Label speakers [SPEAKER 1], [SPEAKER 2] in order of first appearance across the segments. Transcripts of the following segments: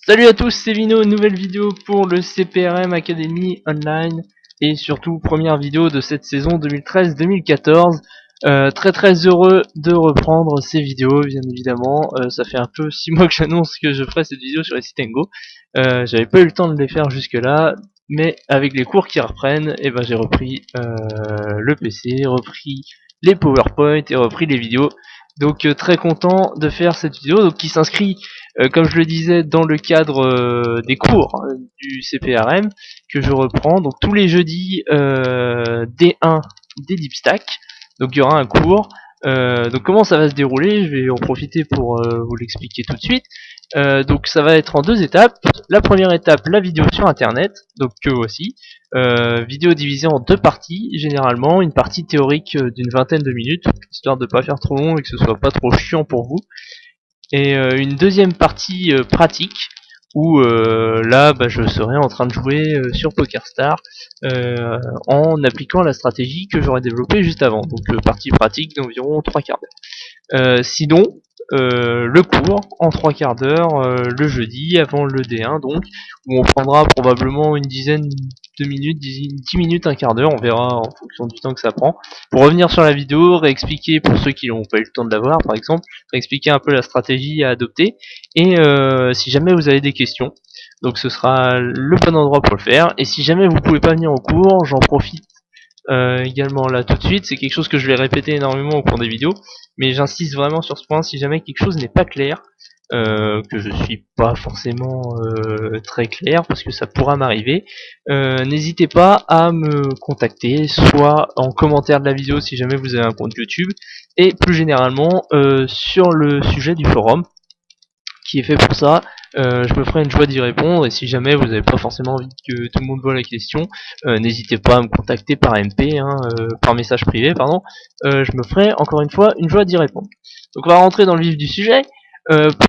[SPEAKER 1] Salut à tous, c'est Vino, nouvelle vidéo pour le CPRM Academy Online et surtout première vidéo de cette saison 2013-2014. Très heureux de reprendre ces vidéos, bien évidemment. Ça fait un peu 6 mois que j'annonce que je ferai cette vidéo sur les Sitengo. J'avais pas eu le temps de les faire jusque là, mais avec les cours qui reprennent, et ben j'ai repris le PC, repris les PowerPoint et repris les vidéos. Donc très content de faire cette vidéo donc, qui s'inscrit comme je le disais dans le cadre des cours du CPRM que je reprends donc tous les jeudis D1 des Deep Stack. Donc il y aura un cours. Donc comment ça va se dérouler, je vais en profiter pour vous l'expliquer tout de suite. Donc ça va être en deux étapes. La première étape, la vidéo sur internet, donc que voici. Vidéo divisée en deux parties, généralement une partie théorique d'une vingtaine de minutes, histoire de pas faire trop long et que ce soit pas trop chiant pour vous. Et une deuxième partie pratique où là je serai en train de jouer sur PokerStar en appliquant la stratégie que j'aurais développée juste avant. Donc partie pratique d'environ 3 quarts d'heure. Sinon, le cours en 3 quarts d'heure le jeudi avant le D1 donc, où on prendra probablement une dizaine de minutes, 10 minutes, un quart d'heure, on verra en fonction du temps que ça prend, pour revenir sur la vidéo, réexpliquer pour ceux qui n'ont pas eu le temps de la voir par exemple, réexpliquer un peu la stratégie à adopter, et si jamais vous avez des questions, donc ce sera le bon endroit pour le faire, et si jamais vous pouvez pas venir au cours, j'en profite également là tout de suite, c'est quelque chose que je vais répéter énormément au cours des vidéos, mais j'insiste vraiment sur ce point, si jamais quelque chose n'est pas clair, que je suis pas forcément très clair, parce que ça pourra m'arriver, n'hésitez pas à me contacter, soit en commentaire de la vidéo si jamais vous avez un compte YouTube, et plus généralement sur le sujet du forum, qui est fait pour ça. Je me ferai une joie d'y répondre, et si jamais vous n'avez pas forcément envie que tout le monde voit la question, n'hésitez pas à me contacter par MP, par message privé, pardon. Je me ferai encore une fois une joie d'y répondre. Donc on va rentrer dans le vif du sujet.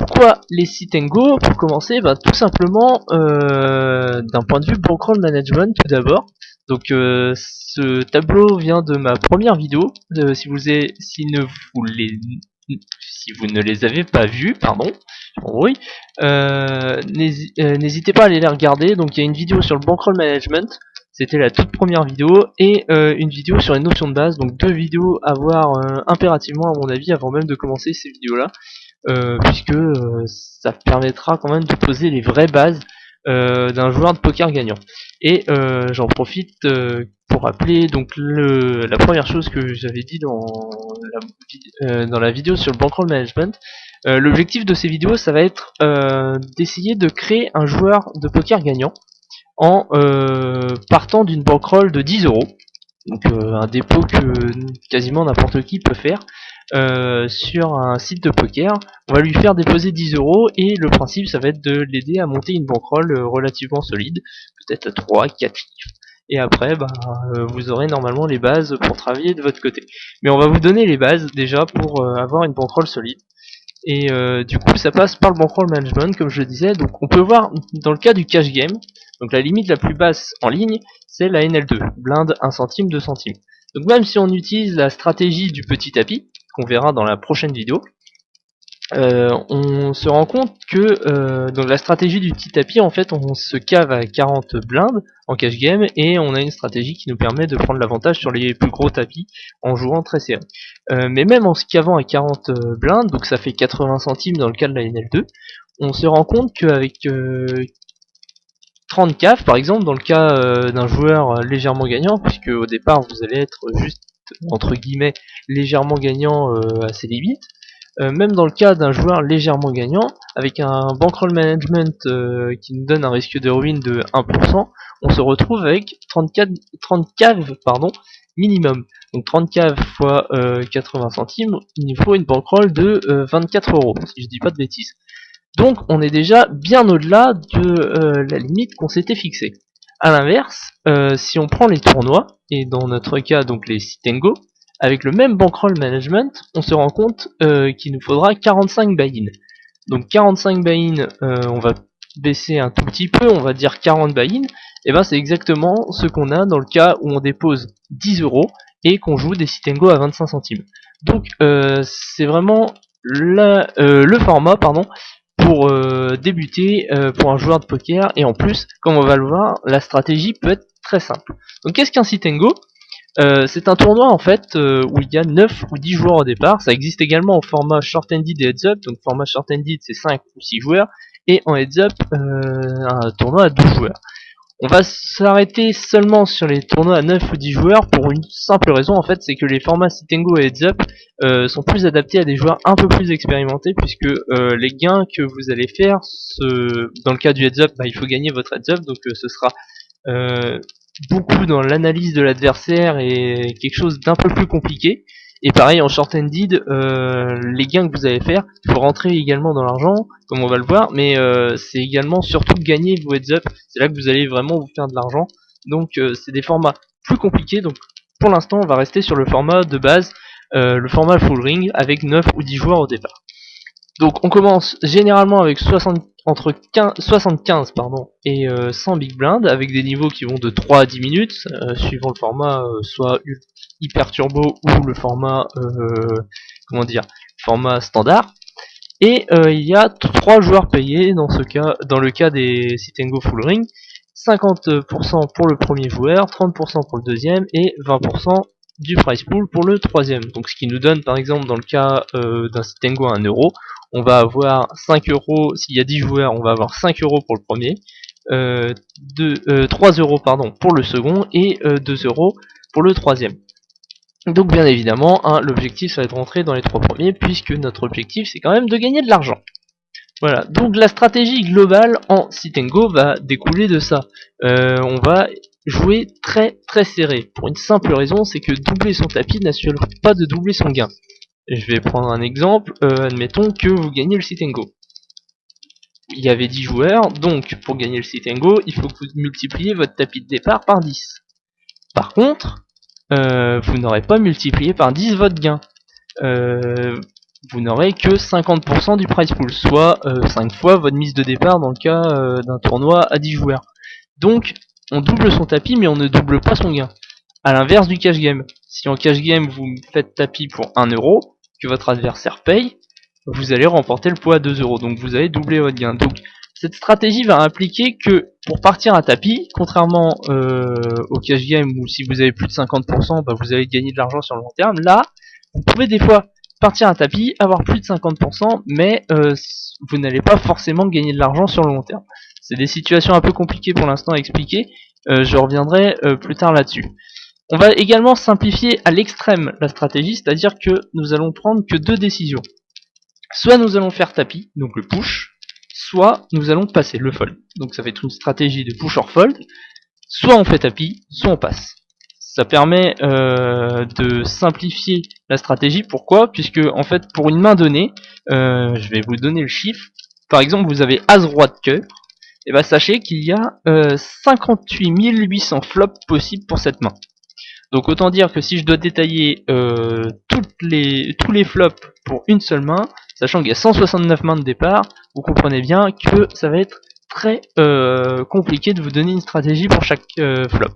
[SPEAKER 1] Pourquoi les Sitengo? Pour commencer, tout simplement d'un point de vue bankroll management tout d'abord. Donc ce tableau vient de ma première vidéo. Si vous ne les avez pas vus, pardon, oui, n'hésitez pas à aller les regarder. Donc il y a une vidéo sur le bankroll management, c'était la toute première vidéo, et une vidéo sur les notions de base. Donc deux vidéos à voir impérativement à mon avis avant même de commencer ces vidéos là, puisque ça permettra quand même de poser les vraies bases d'un joueur de poker gagnant. Et j'en profite pour rappeler donc la première chose que j'avais dit dans la vidéo sur le bankroll management. L'objectif de ces vidéos, ça va être d'essayer de créer un joueur de poker gagnant en partant d'une bankroll de 10€. Donc un dépôt que quasiment n'importe qui peut faire sur un site de poker. On va lui faire déposer 10€, et le principe ça va être de l'aider à monter une bankroll relativement solide, peut-être à 3, 4 chiffres. Et après vous aurez normalement les bases pour travailler de votre côté. Mais on va vous donner les bases déjà pour avoir une bankroll solide. Et du coup ça passe par le bankroll management comme je le disais. Donc on peut voir dans le cas du cash game, donc la limite la plus basse en ligne c'est la NL2, blinde 1 centime, 2 centimes. Donc même si on utilise la stratégie du petit tapis, qu'on verra dans la prochaine vidéo, on se rend compte que donc la stratégie du petit tapis, en fait on se cave à 40 blindes en cash game, et on a une stratégie qui nous permet de prendre l'avantage sur les plus gros tapis en jouant très serré. Mais même en se cavant à 40 blindes, donc ça fait 80 centimes dans le cas de la NL2, on se rend compte qu'avec 30 caves par exemple, dans le cas d'un joueur légèrement gagnant, puisque au départ vous allez être juste entre guillemets légèrement gagnant à ses limites, même dans le cas d'un joueur légèrement gagnant, avec un bankroll management qui nous donne un risque de ruine de 1%, on se retrouve avec 30 caves minimum. Donc 30 caves fois 80 centimes, il nous faut une bankroll de 24€, si je dis pas de bêtises. Donc on est déjà bien au-delà de la limite qu'on s'était fixée. A l'inverse, si on prend les tournois, et dans notre cas donc les Sitengo, avec le même bankroll management, on se rend compte qu'il nous faudra 45 buy-in. Donc 45 buy-in, on va baisser un tout petit peu, on va dire 40 buy-in, et ben c'est exactement ce qu'on a dans le cas où on dépose 10€ et qu'on joue des Sitengo à 25 centimes. Donc c'est vraiment le format pour débuter pour un joueur de poker, et en plus, comme on va le voir, la stratégie peut être très simple. Donc qu'est-ce qu'un sit and go? C'est un tournoi en fait où il y a 9 ou 10 joueurs au départ. Ça existe également en format short-handed et heads-up. Donc format short-handed c'est 5 ou 6 joueurs, et en heads-up un tournoi à 12 joueurs. On va s'arrêter seulement sur les tournois à 9 ou 10 joueurs pour une simple raison en fait, c'est que les formats sit and go et heads up sont plus adaptés à des joueurs un peu plus expérimentés, puisque les gains que vous allez faire, dans le cas du heads up, il faut gagner votre heads up, donc ce sera beaucoup dans l'analyse de l'adversaire et quelque chose d'un peu plus compliqué. Et pareil en short-handed, les gains que vous allez faire, il faut rentrer également dans l'argent, comme on va le voir, mais c'est également surtout gagner vos heads up, c'est là que vous allez vraiment vous faire de l'argent. Donc c'est des formats plus compliqués, donc pour l'instant on va rester sur le format de base, le format full ring, avec 9 ou 10 joueurs au départ. Donc on commence généralement avec 75 et 100 big blind, avec des niveaux qui vont de 3 à 10 minutes, suivant le format, soit hyper turbo ou le format format standard. Et il y a 3 joueurs payés dans le cas des sit and go full ring, 50% pour le premier joueur, 30% pour le deuxième et 20% du prize pool pour le troisième. Donc ce qui nous donne par exemple dans le cas d'un sit and go à 1€, on va avoir 5€, s'il y a 10 joueurs on va avoir 5€ pour le premier, 3€ pour le second et 2€ pour le troisième. Donc bien évidemment, l'objectif ça va être de rentrer dans les 3 premiers, puisque notre objectif c'est quand même de gagner de l'argent. Voilà, donc la stratégie globale en sit and go va découler de ça. On va jouer très très serré, pour une simple raison, c'est que doubler son tapis n'assure pas de doubler son gain. Je vais prendre un exemple, admettons que vous gagnez le sit and go. Il y avait 10 joueurs, donc pour gagner le sit and go, il faut que vous multipliez votre tapis de départ par 10. Par contre, vous n'aurez pas multiplié par 10 votre gain. Vous n'aurez que 50% du prize pool, soit 5 fois votre mise de départ dans le cas d'un tournoi à 10 joueurs. Donc, on double son tapis, mais on ne double pas son gain. A l'inverse du cash game. Si en cash game, vous faites tapis pour 1€, que votre adversaire paye, vous allez remporter le pot à 2€. Donc, vous allez doubler votre gain. Donc, cette stratégie va impliquer que pour partir à tapis, contrairement au cash game où si vous avez plus de 50%, vous allez gagner de l'argent sur le long terme. Là, vous pouvez des fois partir à tapis, avoir plus de 50%, mais vous n'allez pas forcément gagner de l'argent sur le long terme. C'est des situations un peu compliquées pour l'instant à expliquer, je reviendrai plus tard là-dessus. On va également simplifier à l'extrême la stratégie, c'est-à-dire que nous allons prendre que 2 décisions. Soit nous allons faire tapis, donc le push, soit nous allons passer, le fold. Donc ça va être une stratégie de push or fold. Soit on fait tapis, soit on passe. Ça permet de simplifier la stratégie. Pourquoi? Puisque en fait pour une main donnée, je vais vous donner le chiffre. Par exemple vous avez As roi de cœur, et sachez qu'il y a 58 800 flops possibles pour cette main. Donc autant dire que si je dois détailler tous les flops pour une seule main, sachant qu'il y a 169 mains de départ, vous comprenez bien que ça va être très compliqué de vous donner une stratégie pour chaque flop.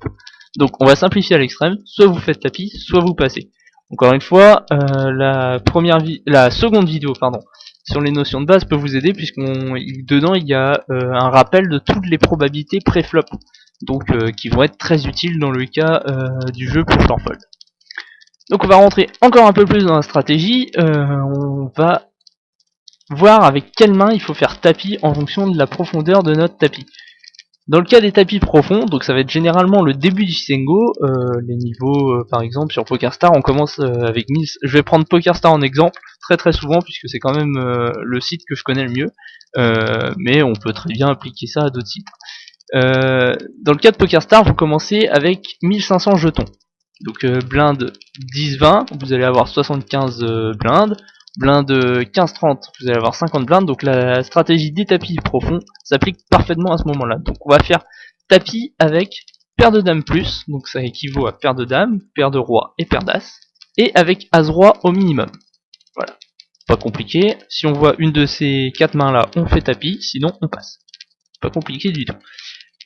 [SPEAKER 1] Donc on va simplifier à l'extrême, soit vous faites tapis, soit vous passez. Encore une fois, la seconde vidéo sur les notions de base peut vous aider, puisque dedans il y a un rappel de toutes les probabilités pré-flop, donc qui vont être très utiles dans le cas du jeu push or fold. Donc on va rentrer encore un peu plus dans la stratégie, on va voir avec quelle main il faut faire tapis en fonction de la profondeur de notre tapis. Dans le cas des tapis profonds, donc ça va être généralement le début du sit and go, les niveaux par exemple sur PokerStar on commence avec 1000, je vais prendre PokerStar en exemple très souvent puisque c'est quand même le site que je connais le mieux, mais on peut très bien appliquer ça à d'autres sites. Dans le cas de PokerStar vous commencez avec 1500 jetons, donc blind 10-20 vous allez avoir 75 blindes, blind 15-30 vous allez avoir 50 blindes, donc la stratégie des tapis profonds s'applique parfaitement à ce moment là. Donc on va faire tapis avec paire de dames plus, donc ça équivaut à paire de dames, paire de roi et paire d'as, et avec as roi au minimum. Voilà, pas compliqué, si on voit une de ces 4 mains là on fait tapis, sinon on passe. Pas compliqué du tout.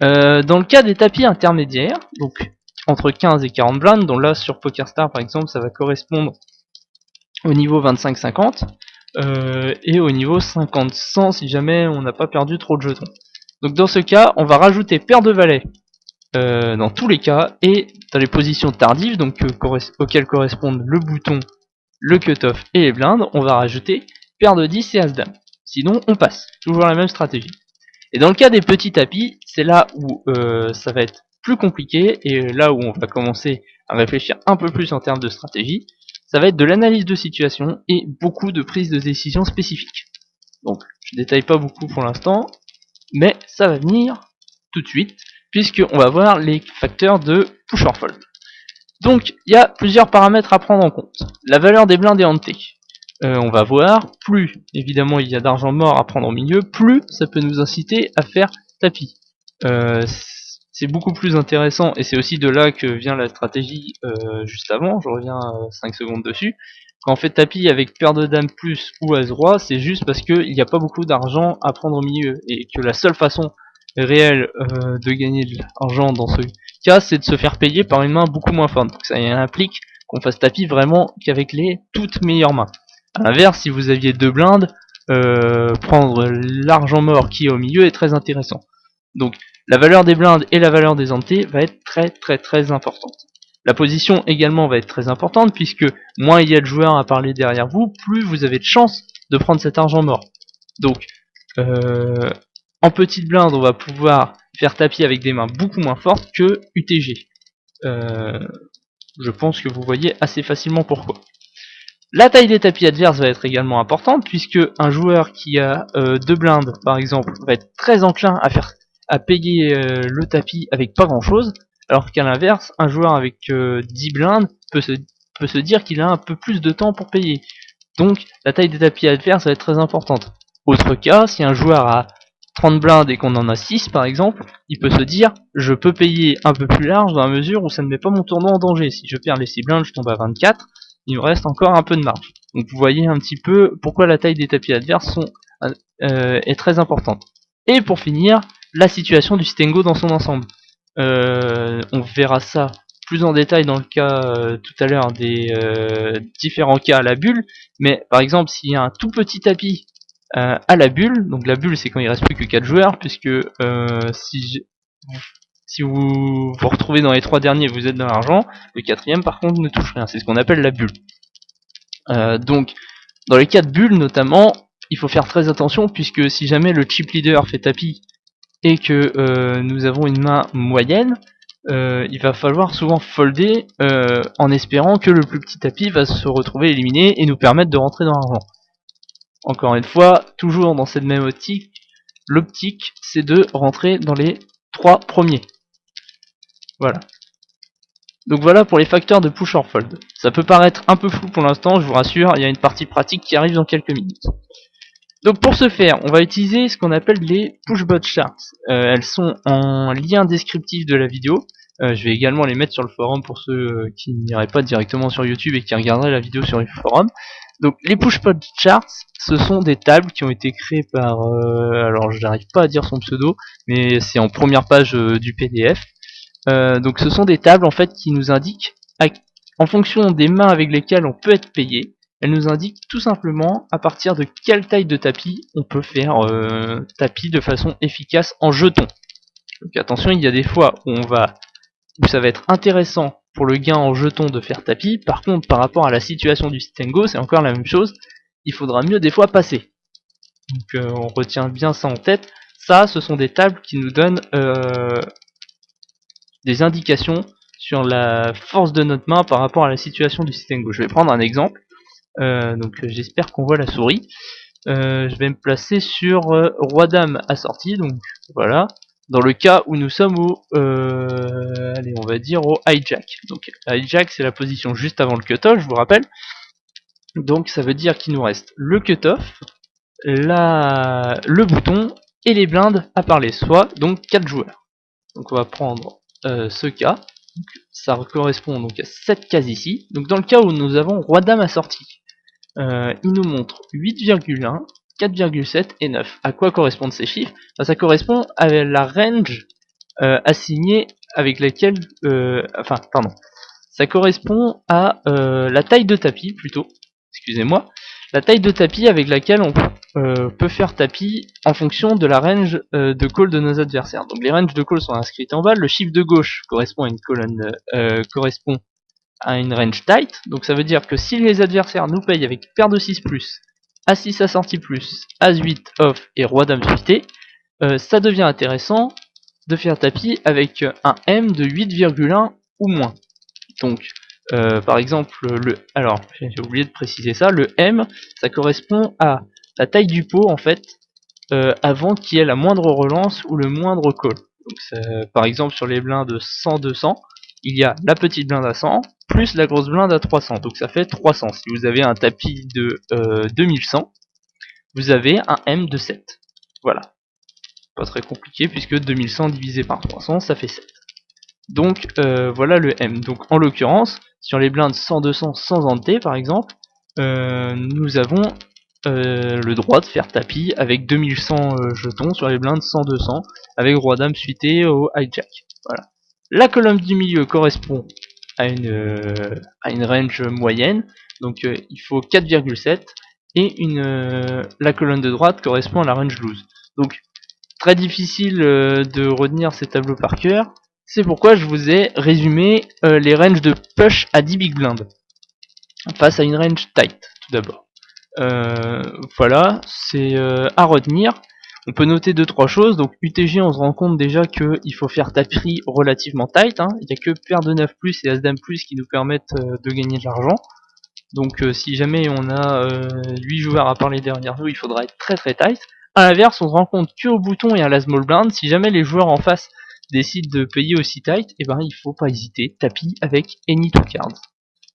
[SPEAKER 1] Dans le cas des tapis intermédiaires, donc entre 15 et 40 blindes, donc là sur PokerStar par exemple ça va correspondre au niveau 25-50, et au niveau 50-100 si jamais on n'a pas perdu trop de jetons. Donc dans ce cas, on va rajouter paire de valets dans tous les cas, et dans les positions tardives, donc auxquelles correspondent le bouton, le cutoff et les blindes, on va rajouter paire de 10 et as-dame. Sinon, on passe. Toujours la même stratégie. Et dans le cas des petits tapis, c'est là où ça va être plus compliqué, et là où on va commencer à réfléchir un peu plus en termes de stratégie. Ça va être de l'analyse de situation et beaucoup de prise de décision spécifiques. Donc, je détaille pas beaucoup pour l'instant, mais ça va venir tout de suite, puisqu'on va voir les facteurs de push or fold. Donc, il y a plusieurs paramètres à prendre en compte. La valeur des blindes et ante. On va voir, plus évidemment il y a d'argent mort à prendre au milieu, plus ça peut nous inciter à faire tapis. C'est beaucoup plus intéressant, et c'est aussi de là que vient la stratégie juste avant, je reviens 5 secondes dessus. Quand on fait tapis avec paire de dames plus ou as roi, c'est juste parce qu'il n'y a pas beaucoup d'argent à prendre au milieu, et que la seule façon réelle de gagner de l'argent dans ce cas, c'est de se faire payer par une main beaucoup moins forte. Donc ça implique qu'on fasse tapis vraiment qu'avec les toutes meilleures mains. A l'inverse, si vous aviez deux blindes, prendre l'argent mort qui est au milieu est très intéressant. Donc la valeur des blindes et la valeur des ante va être très importante. La position également va être très importante, puisque moins il y a de joueurs à parler derrière vous, plus vous avez de chances de prendre cet argent mort. Donc en petite blinde, on va pouvoir faire tapis avec des mains beaucoup moins fortes que UTG. Je pense que vous voyez assez facilement pourquoi. La taille des tapis adverses va être également importante, puisque un joueur qui a deux blindes par exemple va être très enclin à payer le tapis avec pas grand chose, alors qu'à l'inverse, un joueur avec 10 blindes peut se dire qu'il a un peu plus de temps pour payer. Donc la taille des tapis adverses va être très importante. Autre cas, si un joueur a 30 blindes et qu'on en a 6 par exemple, il peut se dire je peux payer un peu plus large dans la mesure où ça ne met pas mon tournoi en danger. Si je perds les 6 blindes, je tombe à 24, il me reste encore un peu de marge. Donc vous voyez un petit peu pourquoi la taille des tapis adverses est très importante. Et pour finir, la situation du sit and go dans son ensemble. On verra ça plus en détail dans le cas tout à l'heure des différents cas à la bulle, mais par exemple s'il y a un tout petit tapis à la bulle, donc la bulle c'est quand il reste plus que 4 joueurs, puisque si vous vous retrouvez dans les 3 derniers, vous êtes dans l'argent, le 4ème par contre ne touche rien, c'est ce qu'on appelle la bulle. Donc dans les cas de bulle notamment, il faut faire très attention, puisque si jamais le chip leader fait tapis et que nous avons une main moyenne, il va falloir souvent folder en espérant que le plus petit tapis va se retrouver éliminé et nous permettre de rentrer dans l'argent. Encore une fois, toujours dans cette même optique, l'optique c'est de rentrer dans les 3 premiers. Voilà. Donc voilà pour les facteurs de push or fold. Ça peut paraître un peu flou pour l'instant, je vous rassure, il y a une partie pratique qui arrive dans quelques minutes. Donc pour ce faire, on va utiliser ce qu'on appelle les pushbot charts. Elles sont en lien descriptif de la vidéo. Je vais également les mettre sur le forum pour ceux qui n'iraient pas directement sur YouTube et qui regarderaient la vidéo sur le forum. Donc les pushbot charts, ce sont des tables qui ont été créées par... alors je n'arrive pas à dire son pseudo, mais c'est en première page du PDF. Donc ce sont des tables en fait qui nous indiquent, en fonction des mains avec lesquelles on peut être payé, elle nous indique tout simplement à partir de quelle taille de tapis on peut faire tapis de façon efficace en jetons. Donc attention, il y a des fois où ça va être intéressant pour le gain en jetons de faire tapis. Par contre, par rapport à la situation du sit and go, c'est encore la même chose. Il faudra mieux des fois passer. Donc on retient bien ça en tête. Ça, ce sont des tables qui nous donnent des indications sur la force de notre main par rapport à la situation du sit and go. Je vais prendre un exemple. Donc j'espère qu'on voit la souris. Je vais me placer sur roi dame assorti, donc voilà, dans le cas où nous sommes au allez, on va dire au hijack. Donc hijack c'est la position juste avant le cutoff, je vous rappelle. Donc ça veut dire qu'il nous reste le cutoff, le bouton et les blindes à parler, soit donc 4 joueurs. Donc on va prendre ce cas. Donc, ça correspond donc à cette case ici. Donc dans le cas où nous avons roi dame assorti, il nous montre 8,1, 4,7 et 9. À quoi correspondent ces chiffres? Ça correspond à la range assignée avec laquelle... ça correspond à la taille de tapis plutôt, excusez-moi, la taille de tapis avec laquelle on peut faire tapis en fonction de la range de call de nos adversaires. Donc les ranges de call sont inscrites en bas. Le chiffre de gauche correspond à une colonne correspond à une range tight. Donc ça veut dire que si les adversaires nous payent avec paire de 6 plus, As6 assorti plus, As8 off et Roi Dame suité, ça devient intéressant de faire tapis avec un M de 8,1 ou moins. Donc par exemple, alors j'ai oublié de préciser ça, le M, ça correspond à la taille du pot en fait, avant qu'il y ait la moindre relance ou le moindre call. Donc par exemple sur les blindes 100-200, il y a la petite blinde à 100 plus la grosse blinde à 300, donc ça fait 300. Si vous avez un tapis de 2100, vous avez un M de 7. Voilà, pas très compliqué puisque 2100 divisé par 300, ça fait 7. Donc voilà le M. Donc en l'occurrence, sur les blindes 100-200 sans ante par exemple, nous avons le droit de faire tapis avec 2100 jetons sur les blindes 100-200 avec Roi Dame suité au hijack. Voilà. La colonne du milieu correspond à une range moyenne, donc il faut 4,7 et la colonne de droite correspond à la range loose. Donc très difficile de retenir ces tableaux par cœur. C'est pourquoi je vous ai résumé les ranges de push à 10 big blinds face à une range tight tout d'abord. Voilà, c'est à retenir. On peut noter 2-3 choses. Donc UTG, on se rend compte déjà qu'il faut faire tapis relativement tight. Il n'y a que paire de 9 plus et As Dame plus qui nous permettent de gagner de l'argent. Donc si jamais on a 8 joueurs à parler derrière nous, il faudra être très très tight. A l'inverse, on se rend compte qu'au bouton et à la small blind, si jamais les joueurs en face décident de payer aussi tight, et ben il faut pas hésiter, tapis avec any two cards.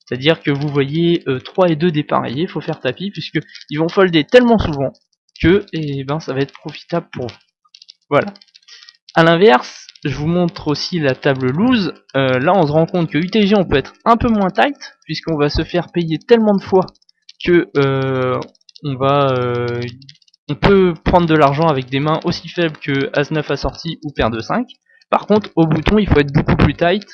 [SPEAKER 1] C'est-à-dire que vous voyez 3 et 2 dépareillés, il faut faire tapis puisque ils vont folder tellement souvent que ça va être profitable pour vous. Voilà. A l'inverse, je vous montre aussi la table loose. Là on se rend compte que UTG on peut être un peu moins tight puisqu'on va se faire payer tellement de fois que on peut prendre de l'argent avec des mains aussi faibles que As-9 assorti ou paire de 5. Par contre au bouton il faut être beaucoup plus tight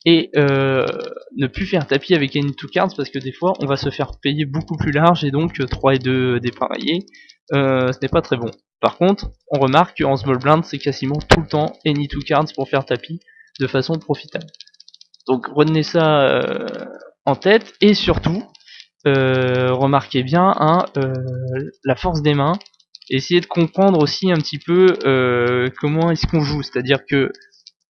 [SPEAKER 1] et ne plus faire tapis avec any two cards parce que des fois on va se faire payer beaucoup plus large et donc 3 et 2 dépareillés, ce n'est pas très bon. Par contre on remarque qu'en small blind c'est quasiment tout le temps any two cards pour faire tapis de façon profitable. Donc retenez ça en tête et surtout remarquez bien la force des mains. Essayez de comprendre aussi un petit peu comment est-ce qu'on joue, c'est-à-dire que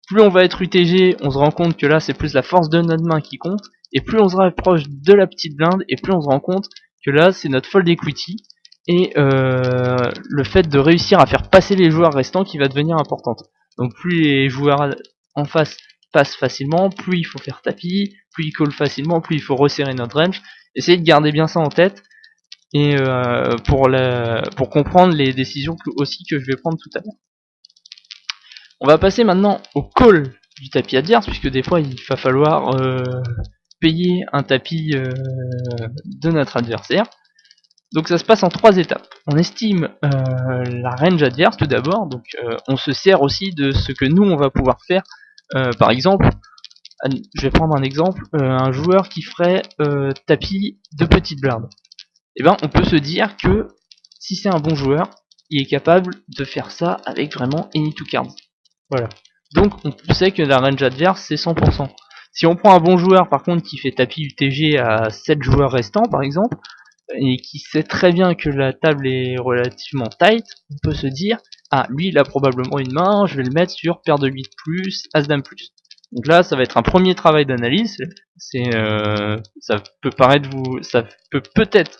[SPEAKER 1] plus on va être UTG, on se rend compte que là c'est plus la force de notre main qui compte, et plus on se rapproche de la petite blinde, et plus on se rend compte que là c'est notre fold equity, et le fait de réussir à faire passer les joueurs restants qui va devenir importante. Donc plus les joueurs en face passent facilement, plus il faut faire tapis, plus ils call facilement, plus il faut resserrer notre range. Essayez de garder bien ça en tête, et pour comprendre les décisions aussi que je vais prendre tout à l'heure. On va passer maintenant au call du tapis adverse, puisque des fois il va falloir payer un tapis de notre adversaire. Donc ça se passe en 3 étapes. On estime la range adverse tout d'abord, donc on se sert aussi de ce que nous on va pouvoir faire. Par exemple, je vais prendre un exemple, un joueur qui ferait tapis de petite blinde. Et ben on peut se dire que si c'est un bon joueur, il est capable de faire ça avec vraiment any two cards. Voilà. Donc on sait que la range adverse c'est 100%. Si on prend un bon joueur par contre qui fait tapis UTG à 7 joueurs restants par exemple, et qui sait très bien que la table est relativement tight, on peut se dire ah lui il a probablement une main, je vais le mettre sur paire de 8 plus, As Dame plus. Donc là ça va être un premier travail d'analyse, ça peut peut-être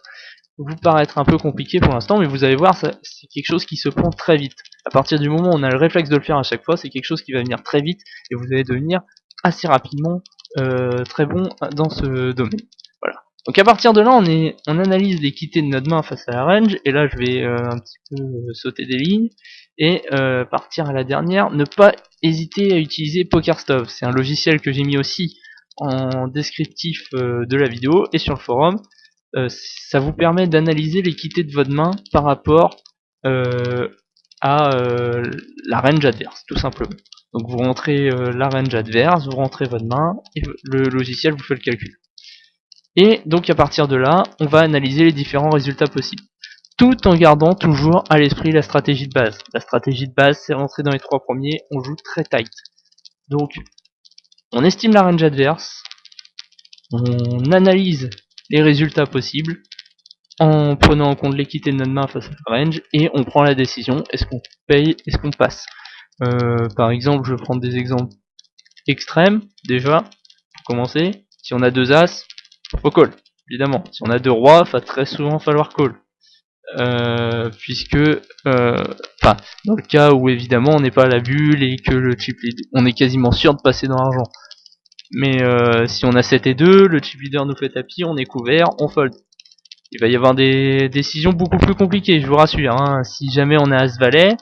[SPEAKER 1] vous paraître un peu compliqué pour l'instant, mais vous allez voir, c'est quelque chose qui se prend très vite. À partir du moment où on a le réflexe de le faire à chaque fois, c'est quelque chose qui va venir très vite et vous allez devenir assez rapidement très bon dans ce domaine. Voilà. Donc à partir de là, on analyse l'équité de notre main face à la range, et là je vais un petit peu sauter des lignes et partir à la dernière. Ne pas hésiter à utiliser PokerStove. C'est un logiciel que j'ai mis aussi en descriptif de la vidéo et sur le forum. Ça vous permet d'analyser l'équité de votre main par rapport à la range adverse, tout simplement. Donc vous rentrez la range adverse, vous rentrez votre main, et le logiciel vous fait le calcul. Et donc à partir de là, on va analyser les différents résultats possibles, tout en gardant toujours à l'esprit la stratégie de base. La stratégie de base, c'est rentrer dans les 3 premiers, on joue très tight. Donc on estime la range adverse, on analyse les résultats possibles en prenant en compte l'équité de notre main face à la range, et on prend la décision, est-ce qu'on paye, est-ce qu'on passe. Par exemple, je vais prendre des exemples extrêmes déjà, pour commencer. Si on a 2 as, faut call, évidemment. Si on a 2 rois, va très souvent falloir call. Puisque, dans le cas où évidemment on n'est pas à la bulle et que le chip leader, on est quasiment sûr de passer dans l'argent. Mais si on a 7 et 2, le chip leader nous fait tapis, on est couvert, on fold. Il va y avoir des décisions beaucoup plus compliquées, je vous rassure. Hein. Si jamais on a as-valet,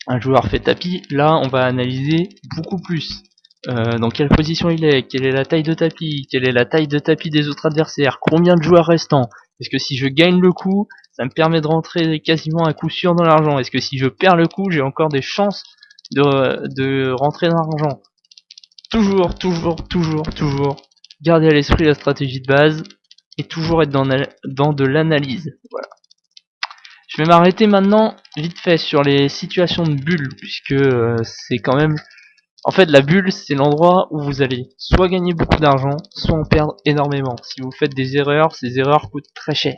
[SPEAKER 1] un joueur fait tapis, là on va analyser beaucoup plus. Dans quelle position il est, quelle est la taille de tapis, quelle est la taille de tapis des autres adversaires, combien de joueurs restants, est-ce que si je gagne le coup, ça me permet de rentrer quasiment à coup sûr dans l'argent, est-ce que si je perds le coup, j'ai encore des chances de rentrer dans l'argent. Toujours, garder à l'esprit la stratégie de base, et toujours être dans de l'analyse. Voilà. Je vais m'arrêter maintenant vite fait sur les situations de bulle, puisque c'est quand même... En fait, la bulle, c'est l'endroit où vous allez soit gagner beaucoup d'argent, soit en perdre énormément. Si vous faites des erreurs, ces erreurs coûtent très cher.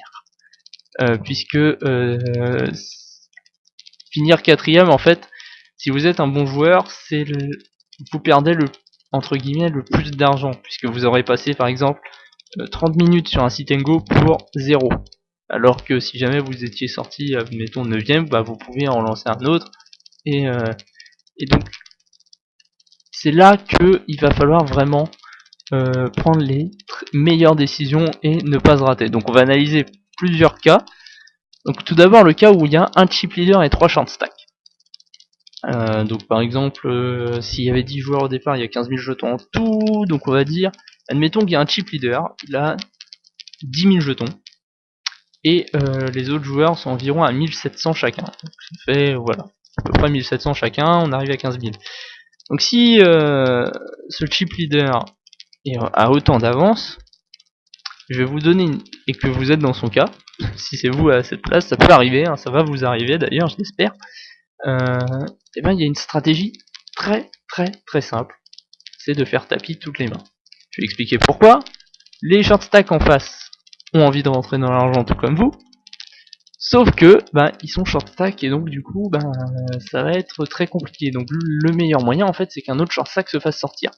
[SPEAKER 1] Puisque finir quatrième, en fait, si vous êtes un bon joueur, vous perdez entre guillemets le plus d'argent, puisque vous aurez passé par exemple 30 minutes sur un sit and go pour 0. Alors que si jamais vous étiez sorti, mettons 9ème, bah vous pouvez en lancer un autre. Et donc c'est là qu'il va falloir vraiment prendre les meilleures décisions et ne pas se rater. Donc on va analyser plusieurs cas. Donc tout d'abord le cas où il y a un chip leader et 3 short stacks. Donc par exemple, s'il y avait 10 joueurs au départ, il y a 15 000 jetons en tout. Donc on va dire, admettons qu'il y a un chip leader, il a 10 000 jetons. Et les autres joueurs sont environ à 1700 chacun. Donc ça fait, voilà, à peu près 1700 chacun, on arrive à 15 000. Donc si ce chip leader a autant d'avance, je vais vous donner et que vous êtes dans son cas, si c'est vous à cette place, ça peut arriver, hein, ça va vous arriver d'ailleurs, je l'espère. Et ben il y a une stratégie très simple, c'est de faire tapis toutes les mains. Je vais expliquer pourquoi. Les short stacks en face ont envie de rentrer dans l'argent tout comme vous, sauf que ils sont short stack et donc du coup ça va être très compliqué. Donc le meilleur moyen en fait c'est qu'un autre short stack se fasse sortir.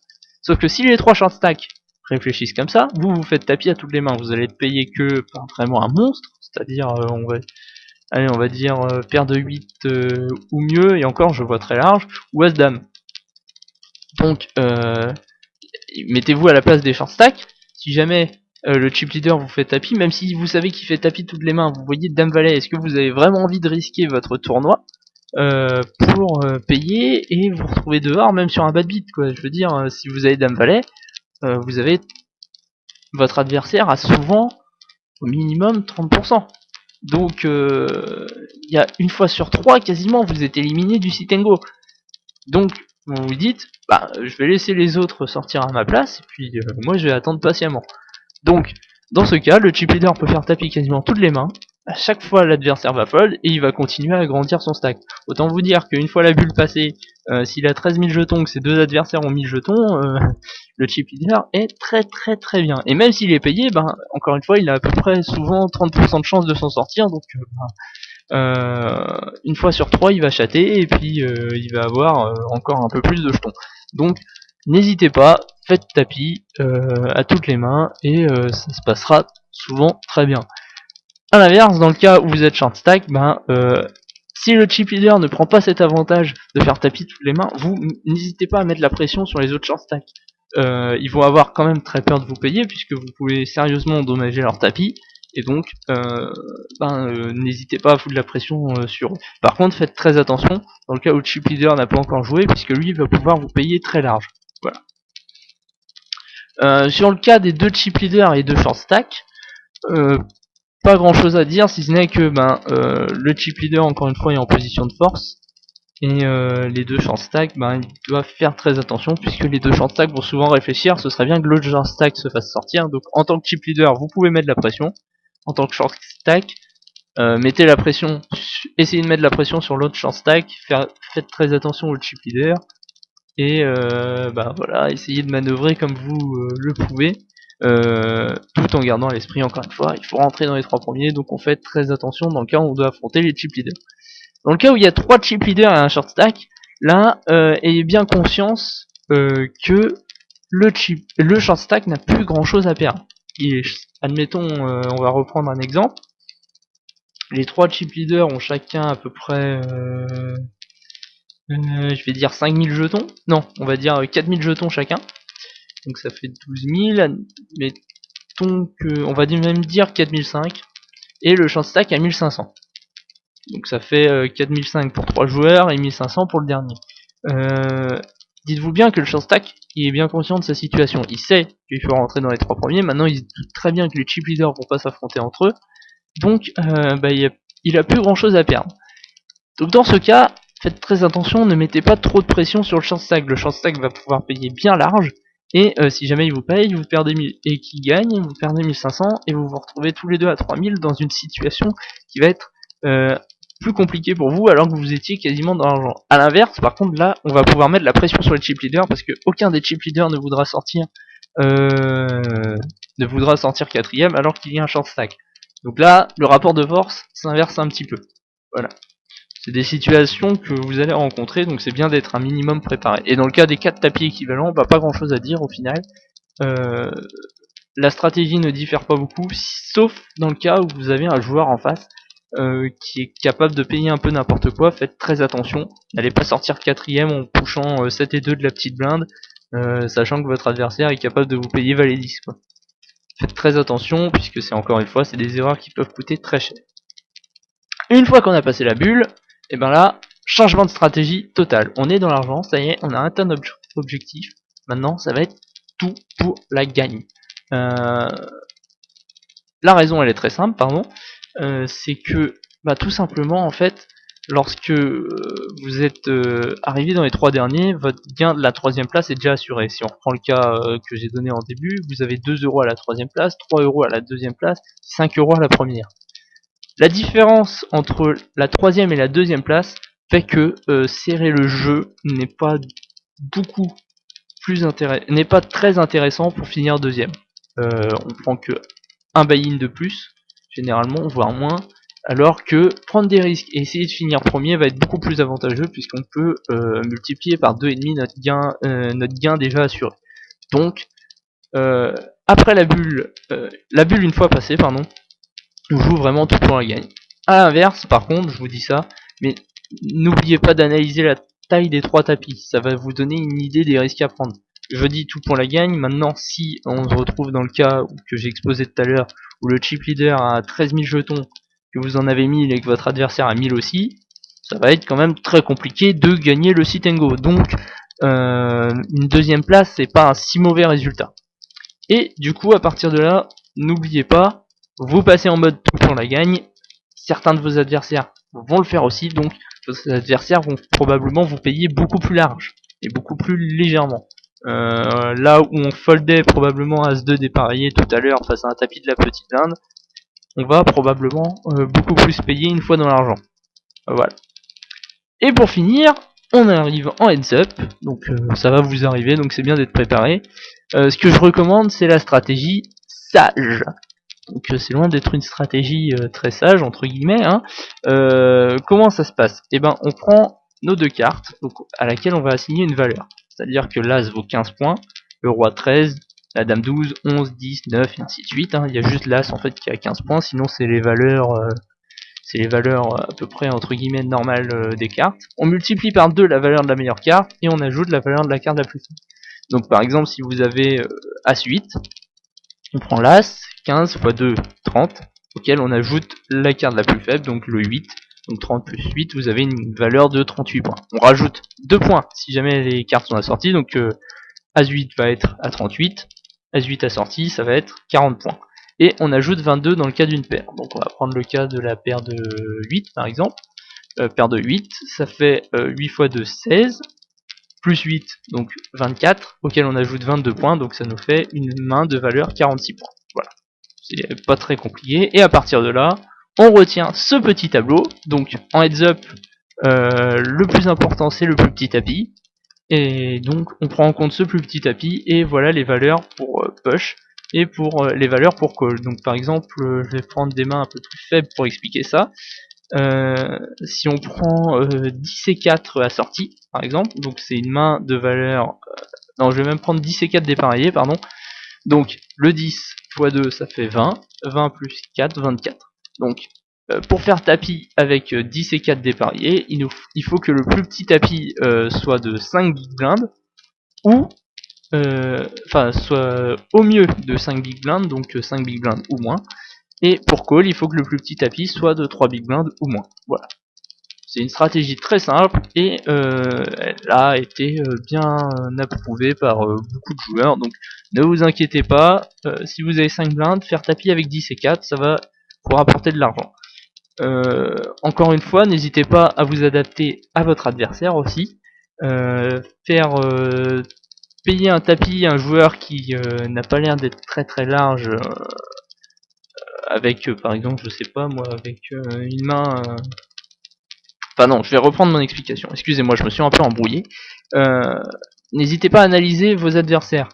[SPEAKER 1] Sauf que si les 3 short stacks réfléchissent comme ça, vous faites tapis à toutes les mains, vous allez être payé que par vraiment un monstre, c'est-à-dire on va dire paire de 8 ou mieux, et encore je vois très large, ou as-dame. Donc mettez-vous à la place des short stacks, si jamais le chip leader vous fait tapis, même si vous savez qu'il fait tapis toutes les mains, vous voyez dame valet, est-ce que vous avez vraiment envie de risquer votre tournoi pour payer et vous retrouver dehors même sur un bad beat quoi. Je veux dire, si vous avez dame valet, vous avez votre adversaire a souvent au minimum 30%. Donc il y a une fois sur 3 quasiment vous êtes éliminé du sit and go. Donc vous vous dites je vais laisser les autres sortir à ma place et puis moi je vais attendre patiemment. Donc dans ce cas le chip leader peut faire tapis quasiment toutes les mains. À chaque fois l'adversaire va fold et il va continuer à agrandir son stack. Autant vous dire qu'une fois la bulle passée, s'il a 13 000 jetons, que ses deux adversaires ont 1000 jetons, le chip leader est très bien. Et même s'il est payé, encore une fois il a à peu près souvent 30% de chance de s'en sortir, donc une fois sur 3 il va chatter et puis il va avoir encore un peu plus de jetons. Donc n'hésitez pas, faites tapis à toutes les mains et ça se passera souvent très bien. A l'inverse, dans le cas où vous êtes short stack, si le chip leader ne prend pas cet avantage de faire tapis toutes les mains, vous n'hésitez pas à mettre la pression sur les autres short stack. Ils vont avoir quand même très peur de vous payer puisque vous pouvez sérieusement endommager leur tapis. Et donc, n'hésitez pas à foutre de la pression sur eux. Par contre, faites très attention dans le cas où le chip leader n'a pas encore joué, puisque lui va pouvoir vous payer très large. Voilà. Sur le cas des 2 chip leaders et 2 short stack, pas grand chose à dire, si ce n'est que le chip leader, encore une fois, est en position de force. Et les deux short stack, ben, ils doivent faire très attention, puisque les deux short stack vont souvent réfléchir, ce serait bien que l'autre short stack se fasse sortir. Donc en tant que chip leader, vous pouvez mettre de la pression. En tant que short stack, mettez la pression, essayez de mettre de la pression sur l'autre short stack, faites très attention au chip leader, et bah voilà, essayez de manœuvrer comme vous le pouvez, tout en gardant à l'esprit, encore une fois, il faut rentrer dans les 3 premiers, donc on fait très attention dans le cas où on doit affronter les chip leaders. Dans le cas où il y a 3 chip leaders et un short stack, là, ayez bien conscience que le short stack n'a plus grand chose à perdre. Et, admettons, on va reprendre un exemple. Les 3 chip leaders ont chacun à peu près, je vais dire 5000 jetons. Non, on va dire 4000 jetons chacun. Donc ça fait 12 000. Mettons que, on va même dire 4005. Et le short stack à 1500. Donc ça fait 4005 pour 3 joueurs et 1500 pour le dernier. Dites-vous bien que le short stack, il est bien conscient de sa situation. Il sait qu'il faut rentrer dans les 3 premiers. Maintenant, il doute très bien que les chip leaders vont pas s'affronter entre eux. Donc, bah, il a plus grand chose à perdre. Donc dans ce cas, faites très attention, ne mettez pas trop de pression sur le short stack. Le short stack va pouvoir payer bien large. Et si jamais il vous paye, vous perdez 1000 et qu'il gagne, vous perdez 1500 et vous vous retrouvez tous les deux à 3000 dans une situation qui va être plus compliquée pour vous alors que vous étiez quasiment dans l'argent. A l'inverse, par contre, là, on va pouvoir mettre la pression sur les chip leaders parce que aucun des chip leaders ne voudra sortir quatrième alors qu'il y a un short stack. Donc là, le rapport de force s'inverse un petit peu. Voilà. C'est des situations que vous allez rencontrer, donc c'est bien d'être un minimum préparé. Et dans le cas des 4 tapis équivalents, bah, pas grand chose à dire au final. La stratégie ne diffère pas beaucoup, sauf dans le cas où vous avez un joueur en face qui est capable de payer un peu n'importe quoi. Faites très attention, n'allez pas sortir quatrième en pushant 7 et 2 de la petite blinde, sachant que votre adversaire est capable de vous payer valet 10 quoi. Faites très attention, puisque c'est encore une fois, c'est des erreurs qui peuvent coûter très cher. Une fois qu'on a passé la bulle, et ben là, changement de stratégie total. On est dans l'argent, ça y est, on a atteint notre objectif. Maintenant, ça va être tout pour la gagne. La raison, elle est très simple, pardon. C'est que, bah, tout simplement, en fait, lorsque vous êtes arrivé dans les 3 derniers, votre gain de la 3ème place est déjà assuré. Si on reprend le cas que j'ai donné en début, vous avez 2 euros à la 3ème place, 3 euros à la 2ème place, 5 euros à la première. La différence entre la 3ème et la 2ème place fait que serrer le jeu n'est pas n'est pas très intéressant pour finir 2ème. On prend que un buy-in de plus, généralement, voire moins, alors que prendre des risques et essayer de finir premier va être beaucoup plus avantageux puisqu'on peut multiplier par 2,5 notre gain déjà assuré. Donc, après la bulle une fois passée, pardon, on joue vraiment tout pour la gagne. A l'inverse, par contre, je vous dis ça, mais n'oubliez pas d'analyser la taille des 3 tapis, ça va vous donner une idée des risques à prendre. Je dis tout pour la gagne, maintenant si on se retrouve dans le cas que j'ai exposé tout à l'heure, où le chip leader a 13 000 jetons, que vous en avez 1000 et que votre adversaire a 1000 aussi, ça va être quand même très compliqué de gagner le sit and go. Donc une 2ème place, c'est pas un si mauvais résultat. Et du coup, à partir de là, n'oubliez pas, vous passez en mode tout pour la gagne. Certains de vos adversaires vont le faire aussi, donc vos adversaires vont probablement vous payer beaucoup plus large et beaucoup plus légèrement. Là où on foldait probablement As-2 dépareillé tout à l'heure face à un tapis de la petite blinde, on va probablement beaucoup plus payer une fois dans l'argent. Voilà. Et pour finir, on arrive en heads up, donc ça va vous arriver, donc c'est bien d'être préparé. Ce que je recommande, c'est la stratégie sage. Donc c'est loin d'être une stratégie très sage, entre guillemets. Hein. Comment ça se passe? Eh ben, on prend nos 2 cartes, donc, à laquelle on va assigner une valeur. C'est-à-dire que l'As vaut 15 points, le Roi 13, la Dame 12, 11, 10, 9, et ainsi de suite. Hein. Il y a juste l'As en fait qui a 15 points, sinon c'est les valeurs... à peu près entre guillemets normales des cartes. On multiplie par 2 la valeur de la meilleure carte et on ajoute la valeur de la carte la plus faible. Donc par exemple si vous avez As-8, on prend l'As, 15 x 2, 30, auquel on ajoute la carte la plus faible, donc le 8, donc 30 plus 8, vous avez une valeur de 38 points. On rajoute 2 points si jamais les cartes sont assorties, donc As-8 va être à 38, As-8 assorti, ça va être 40 points. Et on ajoute 22 dans le cas d'une paire. Donc on va prendre le cas de la paire de 8 par exemple. paire de 8, ça fait 8 fois 2, 16, plus 8, donc 24, auquel on ajoute 22 points, donc ça nous fait une main de valeur 46 points. Voilà, c'est pas très compliqué, et à partir de là, on retient ce petit tableau, donc en heads up, le plus important c'est le plus petit tapis, et donc on prend en compte ce plus petit tapis, et voilà les valeurs pour push, et pour les valeurs pour call. Donc par exemple, je vais prendre des mains un peu plus faibles pour expliquer ça. Si on prend 10 et 4 assortis, par exemple, donc c'est une main de valeur... non, je vais même prendre 10 et 4 dépareillés, pardon. Donc le 10 x 2, ça fait 20, 20 plus 4, 24. Donc pour faire tapis avec 10 et 4 dépareillés, il faut que le plus petit tapis soit de 5 big blinds, ou enfin soit au mieux de 5 big blinds, donc 5 big blinds ou moins. Et pour call, il faut que le plus petit tapis soit de 3 big blinds ou moins. Voilà. C'est une stratégie très simple et elle a été bien approuvée par beaucoup de joueurs. Donc ne vous inquiétez pas, si vous avez 5 blindes, faire tapis avec 10 et 4, ça va vous rapporter de l'argent. Encore une fois, n'hésitez pas à vous adapter à votre adversaire aussi. Faire payer un tapis à un joueur qui n'a pas l'air d'être très très large, avec par exemple, je sais pas moi, avec une main... Enfin non, je vais reprendre mon explication. Excusez-moi, je me suis un peu embrouillé. N'hésitez pas à analyser vos adversaires.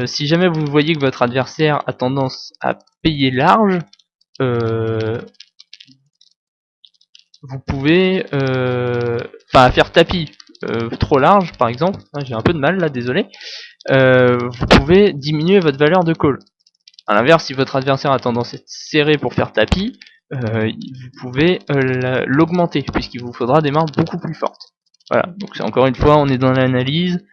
[SPEAKER 1] Si jamais vous voyez que votre adversaire a tendance à payer large, vous pouvez... Enfin, à faire tapis trop large, par exemple. J'ai un peu de mal là, désolé. Vous pouvez diminuer votre valeur de call. A l'inverse, si votre adversaire a tendance à être serré pour faire tapis, vous pouvez l'augmenter, puisqu'il vous faudra des mains beaucoup plus fortes. Voilà, donc encore une fois, on est dans l'analyse.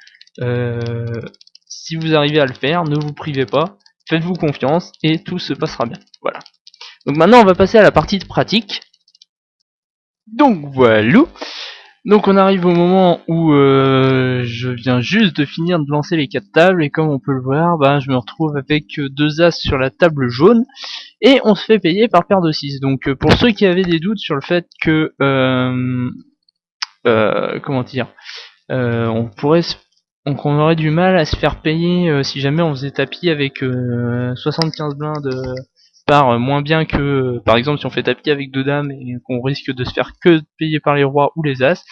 [SPEAKER 1] Si vous arrivez à le faire, ne vous privez pas, faites-vous confiance, et tout se passera bien. Voilà. Donc maintenant, on va passer à la partie de pratique. Donc voilà. Donc on arrive au moment où je viens juste de finir de lancer les 4 tables, et comme on peut le voir, bah, je me retrouve avec 2 as sur la table jaune, et on se fait payer par paire de 6. Donc pour ceux qui avaient des doutes sur le fait que comment dire, donc on aurait du mal à se faire payer si jamais on faisait tapis avec 75 blindes par moins bien que par exemple si on fait tapis avec 2 dames et qu'on risque de se faire que payer par les rois ou les as.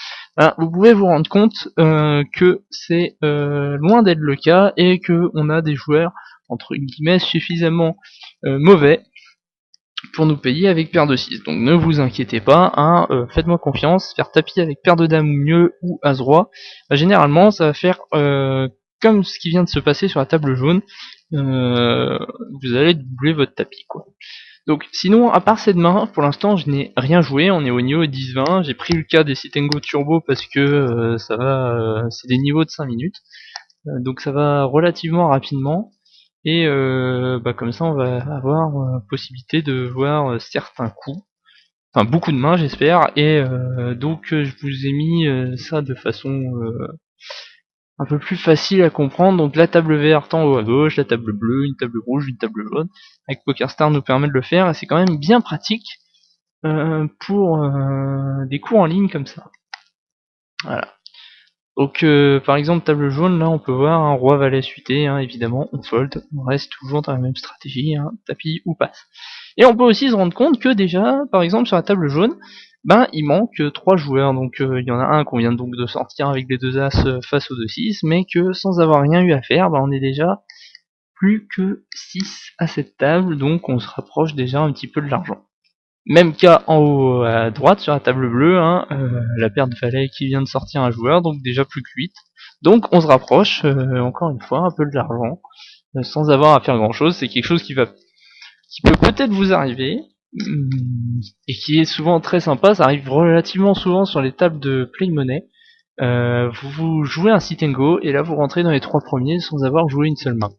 [SPEAKER 1] Vous pouvez vous rendre compte que c'est loin d'être le cas, et que on a des joueurs entre guillemets suffisamment mauvais pour nous payer avec paire de 6. Donc ne vous inquiétez pas, hein, faites-moi confiance, faire tapis avec paire de dames ou mieux, ou as roi, généralement ça va faire comme ce qui vient de se passer sur la table jaune, vous allez doubler votre tapis, quoi. Donc sinon, à part cette main, pour l'instant je n'ai rien joué, on est au niveau 10-20, j'ai pris le cas des Sitengo Turbo parce que ça va, c'est des niveaux de 5 minutes, donc ça va relativement rapidement. Et bah comme ça on va avoir possibilité de voir certains coups, enfin beaucoup de mains j'espère, et donc je vous ai mis ça de façon un peu plus facile à comprendre. Donc la table verte en haut à gauche, la table bleue, une table rouge, une table jaune, avec PokerStars nous permet de le faire, et c'est quand même bien pratique pour des cours en ligne comme ça. Voilà. Donc par exemple table jaune, là on peut voir un roi valet suité, hein, évidemment on fold, on reste toujours dans la même stratégie, hein, tapis ou passe. Et on peut aussi se rendre compte que déjà, par exemple sur la table jaune, ben il manque 3 joueurs, donc il y en a un qu'on vient donc de sortir avec les 2 as face aux 2-6, mais que sans avoir rien eu à faire, ben on est déjà plus que 6 à cette table, donc on se rapproche déjà un petit peu de l'argent. Même cas en haut à droite sur la table bleue, hein, la paire de valet qui vient de sortir un joueur, donc déjà plus que 8. Donc on se rapproche encore une fois un peu de l'argent, sans avoir à faire grand chose. C'est quelque chose qui peut peut-être vous arriver, et qui est souvent très sympa. Ça arrive relativement souvent sur les tables de Play Money. Vous jouez un sit and go, et là vous rentrez dans les 3 premiers sans avoir joué une seule main.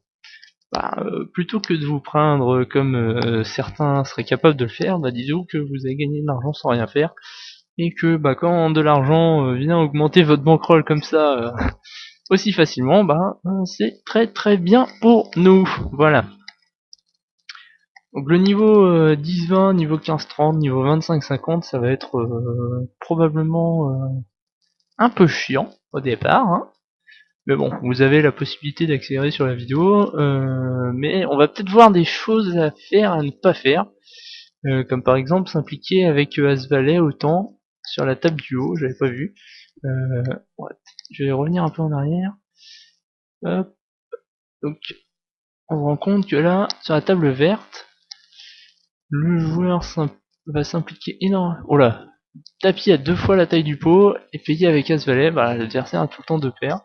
[SPEAKER 1] Plutôt que de vous plaindre comme certains seraient capables de le faire, disons que vous avez gagné de l'argent sans rien faire, et que quand de l'argent vient augmenter votre bankroll comme ça aussi facilement, c'est très très bien pour nous. Voilà. Donc le niveau 10-20, niveau 15-30, niveau 25-50, ça va être probablement un peu chiant au départ, hein. Mais bon, vous avez la possibilité d'accélérer sur la vidéo, mais on va peut-être voir des choses à faire, à ne pas faire, comme par exemple s'impliquer avec As-Valet autant sur la table du haut, j'avais pas vu. Ouais, je vais revenir un peu en arrière. Hop. Donc on se rend compte que là, sur la table verte, le joueur va s'impliquer énormément. Oh là, tapis à 2 fois la taille du pot et payé avec As-Valet, bah, l'adversaire a tout le temps 2 paires.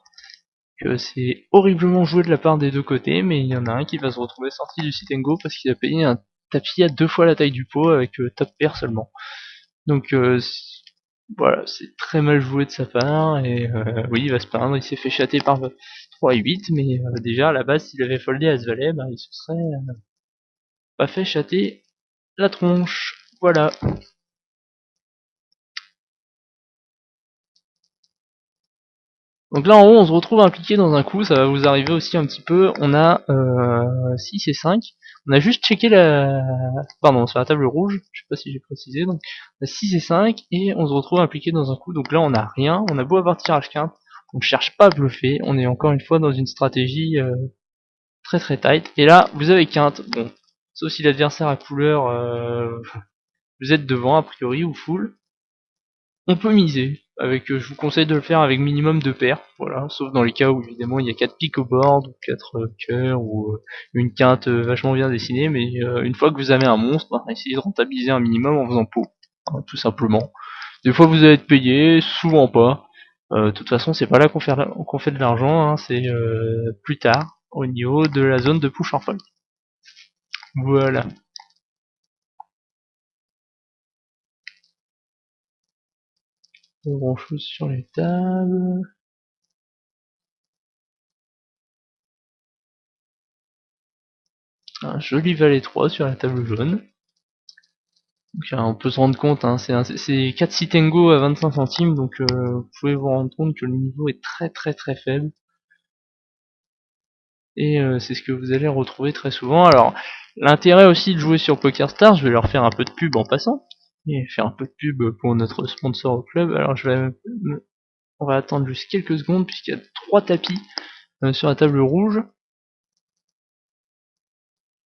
[SPEAKER 1] Que c'est horriblement joué de la part des deux côtés, mais il y en a un qui va se retrouver sorti du sit and go parce qu'il a payé un tapis à 2 fois la taille du pot avec top pair seulement. Donc voilà, c'est très mal joué de sa part, et oui, il va se plaindre, il s'est fait chatter par 3 et 8, mais déjà à la base, s'il avait foldé As-Valet, bah, il se serait pas fait chatter la tronche. Voilà. Donc là en haut on se retrouve impliqué dans un coup, ça va vous arriver aussi un petit peu, on a 6 et 5, on a juste checké la... Pardon, sur la table rouge, je sais pas si j'ai précisé, donc on a 6 et 5 et on se retrouve impliqué dans un coup, donc là on a rien, on a beau avoir tirage quinte, on ne cherche pas à bluffer, on est encore une fois dans une stratégie très très tight, et là vous avez quinte, bon, sauf si l'adversaire a couleur, vous êtes devant a priori ou full, on peut miser. Avec, je vous conseille de le faire avec minimum 2 paires, voilà, sauf dans les cas où évidemment il y a 4 piques au board, ou 4 cœurs, ou une quinte vachement bien dessinée, mais une fois que vous avez un monstre, bah, essayez de rentabiliser un minimum en faisant pot, hein, tout simplement. Des fois vous allez être payé, souvent pas. De toute façon c'est pas là qu'on fait de l'argent, hein, c'est plus tard, au niveau de la zone de push en fold. Voilà. Pas grand chose sur les tables. Un joli valet 3 sur la table jaune. Donc, on peut se rendre compte, hein, c'est 4 Sitengo à 25 centimes, donc vous pouvez vous rendre compte que le niveau est très très très faible. Et c'est ce que vous allez retrouver très souvent. Alors, l'intérêt aussi de jouer sur PokerStars, je vais leur faire un peu de pub en passant, et faire un peu de pub pour notre sponsor au club. Alors, on va attendre juste quelques secondes, puisqu'il y a 3 tapis sur la table rouge.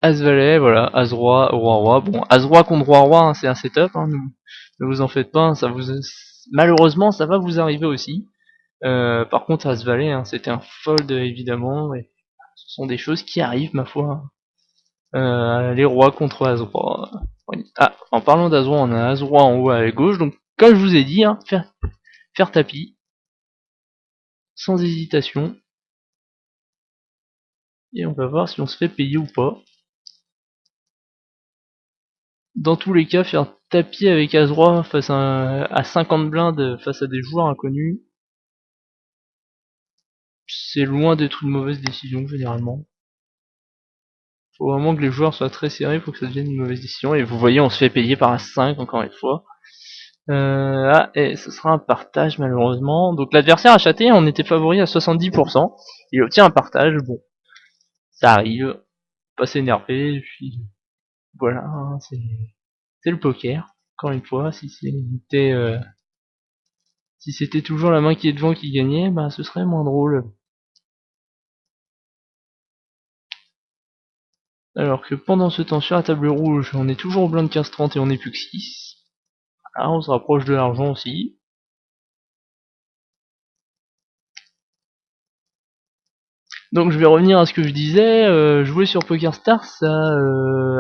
[SPEAKER 1] As-Valet, voilà, As-Roi, Roi-Roi. Bon, As-Roi contre Roi-Roi, hein, c'est un setup, hein, ne vous en faites pas, hein, malheureusement ça va vous arriver aussi. Par contre, As-Valet, hein, c'était un fold évidemment, et ce sont des choses qui arrivent, ma foi. Les rois contre As-Roi. Ah, en parlant d'As-Roi, on a As-Roi en haut à gauche, donc comme je vous ai dit, hein, faire tapis, sans hésitation, et on va voir si on se fait payer ou pas. Dans tous les cas, faire tapis avec As-Roi face à 50 blindes face à des joueurs inconnus, c'est loin d'être une mauvaise décision généralement. Faut vraiment que les joueurs soient très serrés pour que ça devienne une mauvaise décision. Et vous voyez, on se fait payer par As-5 encore une fois. Et ce sera un partage malheureusement. Donc l'adversaire a chaté, on était favori à 70%. Il obtient un partage, bon, ça arrive, pas s'énerver, et puis voilà, hein, c'est le poker. Encore une fois, si c'était toujours la main qui est devant qui gagnait, bah ce serait moins drôle. Alors que pendant ce temps sur la table rouge, on est toujours au blind 15-30 et on est plus que 6. Ah, on se rapproche de l'argent aussi. Donc je vais revenir à ce que je disais, jouer sur PokerStars ça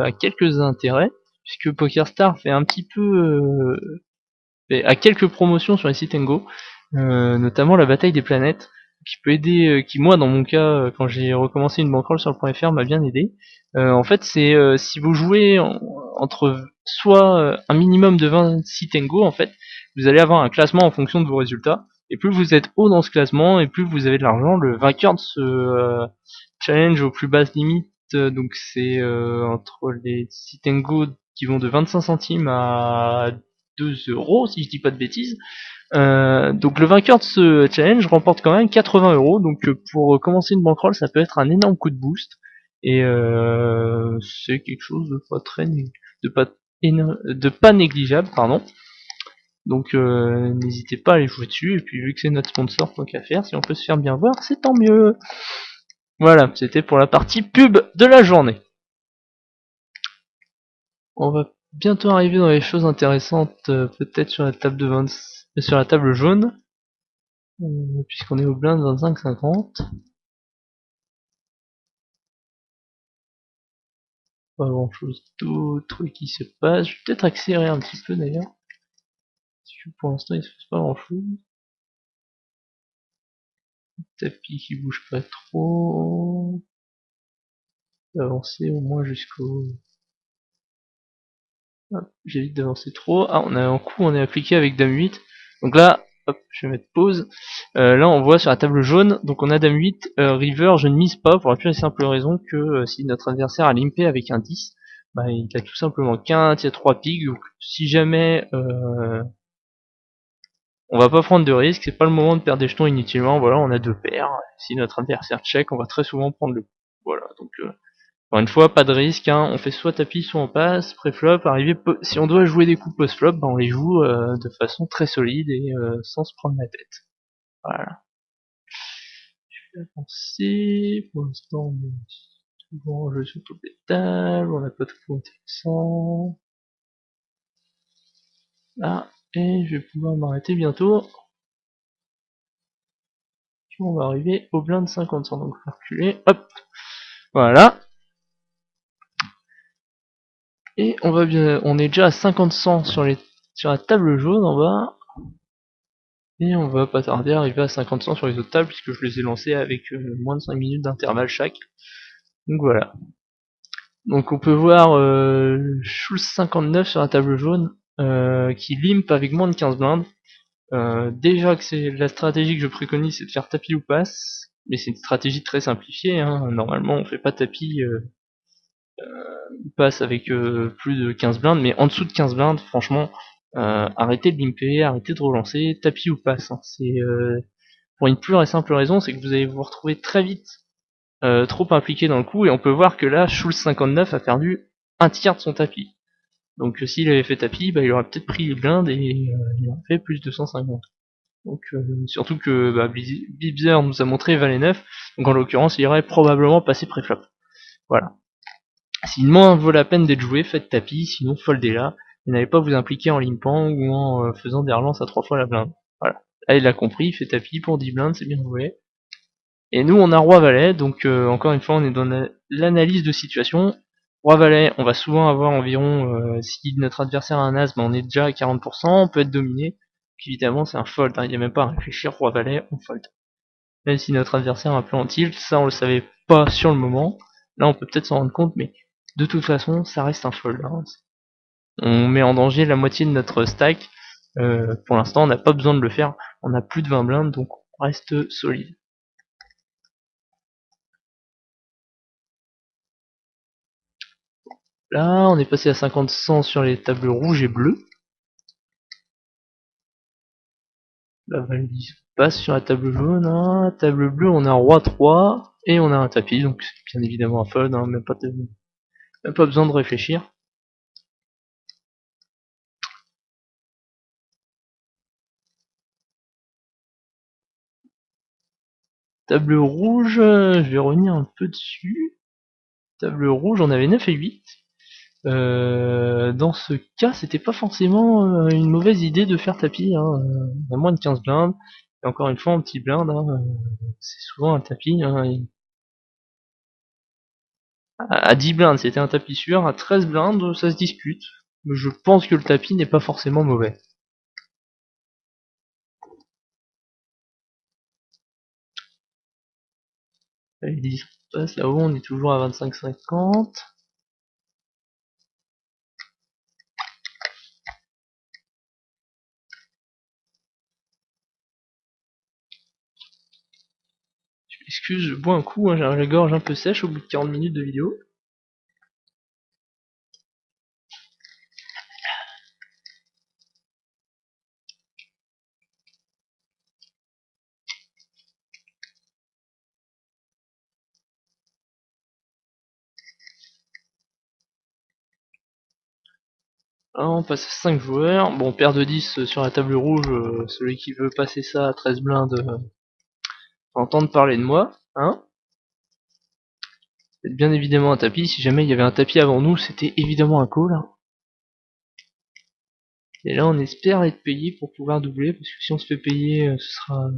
[SPEAKER 1] a quelques intérêts, puisque PokerStars fait un petit peu a quelques promotions sur les sites Go, notamment la bataille des planètes, qui peut aider, qui moi dans mon cas, quand j'ai recommencé une bankroll sur le .fr m'a bien aidé. En fait c'est si vous jouez entre soit un minimum de 20 sites Go en fait, vous allez avoir un classement en fonction de vos résultats, et plus vous êtes haut dans ce classement, et plus vous avez de l'argent. Le vainqueur de ce challenge aux plus basses limites, donc c'est entre les sites Go qui vont de 25 centimes à 2 euros si je dis pas de bêtises. Donc le vainqueur de ce challenge remporte quand même 80 euros. Donc pour commencer une bankroll, ça peut être un énorme coup de boost. Et c'est quelque chose de pas de pas négligeable, pardon. Donc n'hésitez pas à aller jouer dessus, et puis vu que c'est notre sponsor, tant qu'à faire, si on peut se faire bien voir, c'est tant mieux. Voilà, c'était pour la partie pub de la journée. On va bientôt arriver dans les choses intéressantes, peut-être sur la table sur la table jaune, puisqu'on est au blind 25-50. Pas grand chose d'autre qui se passe. Je vais peut-être accélérer un petit peu d'ailleurs. Parce que pour l'instant il se passe pas grand chose. Tapis qui bouge pas trop. Avancer au moins jusqu'au... J'évite d'avancer trop. Ah, on a un coup, on est appliqué avec Dame 8. Donc là, hop, je vais mettre pause. Là, on voit sur la table jaune, donc on a Dame 8, River, je ne mise pas, pour la pure et simple raison que si notre adversaire a limpé avec un 10, bah, il a tout simplement quinte, il y a 3 piques, donc si jamais on va pas prendre de risques, c'est pas le moment de perdre des jetons inutilement, voilà, on a deux paires, si notre adversaire check, on va très souvent prendre le coup. Voilà, donc encore une fois, pas de risque, hein. On fait soit tapis, soit on passe, pré-flop, si on doit jouer des coups post-flop, bah on les joue de façon très solide et sans se prendre la tête. Voilà. Je vais avancer, pour l'instant on est toujours en jeu sur toutes les tables, on n'a pas de coup intéressant. Là, et je vais pouvoir m'arrêter bientôt. Puis on va arriver au blind 50 donc on va reculer, hop, voilà. Et on est déjà à 50 sur la table jaune en bas. Et on va pas tarder à arriver à 50 sur les autres tables puisque je les ai lancés avec moins de 5 minutes d'intervalle chaque. Donc voilà. Donc on peut voir Schulz 59 sur la table jaune qui limp avec moins de 15 blindes. Déjà que c'est la stratégie que je préconise, c'est de faire tapis ou passe, mais c'est une stratégie très simplifiée, hein. Normalement on fait pas tapis ou passe avec plus de 15 blindes, mais en dessous de 15 blindes, franchement, arrêtez de limper, arrêtez de relancer, tapis ou passe, hein. C'est pour une pure et simple raison, c'est que vous allez vous retrouver très vite trop impliqué dans le coup, et on peut voir que là, Schulz 59 a perdu un tiers de son tapis. Donc s'il avait fait tapis, bah, il aurait peut-être pris les blindes et il aurait fait plus de 150. Donc surtout que Bibzer nous a montré valet 9, donc en l'occurrence il aurait probablement passé préflop. Voilà. Si moins vaut la peine d'être joué, faites tapis, sinon foldez là, et n'allez pas vous impliquer en limpant ou en faisant des relances à 3 fois la blinde. Voilà. Là il a compris, il fait tapis pour 10 blindes, c'est bien joué. Et nous on a roi-valet, donc encore une fois on est dans l'analyse de situation. Roi-valet, on va souvent avoir environ, si notre adversaire a un as, ben on est déjà à 40%, on peut être dominé. Puis évidemment c'est un fold, hein, il n'y a même pas à réfléchir, roi-valet, on fold. Même si notre adversaire a un peu en tilt, ça on le savait pas sur le moment. Là on peut peut-être s'en rendre compte, mais de toute façon ça reste un fold, hein. On met en danger la moitié de notre stack. Pour l'instant on n'a pas besoin de le faire, on a plus de 20 blindes, donc on reste solide. Là, on est passé à 50-100 sur les tables rouges et bleues. La valise passe sur la table jaune. Hein. Table bleue, on a roi 3 et on a un tapis, donc c'est bien évidemment un fold, hein, même pas besoin de réfléchir. Table rouge, je vais revenir un peu dessus. Table rouge, on avait 9 et 8. Dans ce cas, c'était pas forcément une mauvaise idée de faire tapis. Hein. On a moins de 15 blindes. Et encore une fois, un petit blind, hein, c'est souvent un tapis. Hein, à 10 blindes, c'était un tapis sûr. À 13 blindes, ça se discute. Mais je pense que le tapis n'est pas forcément mauvais. Allez, 10 passe là-haut, on est toujours à 25-50. Je m'excuse, je bois un coup, hein, j'ai la gorge un peu sèche au bout de 40 minutes de vidéo. Voilà, on passe à 5 joueurs. Bon, paire de 10 sur la table rouge, celui qui veut passer ça à 13 blindes va entendre parler de moi, hein. C'est bien évidemment un tapis, si jamais il y avait un tapis avant nous, c'était évidemment un call. Et là on espère être payé pour pouvoir doubler, parce que si on se fait payer,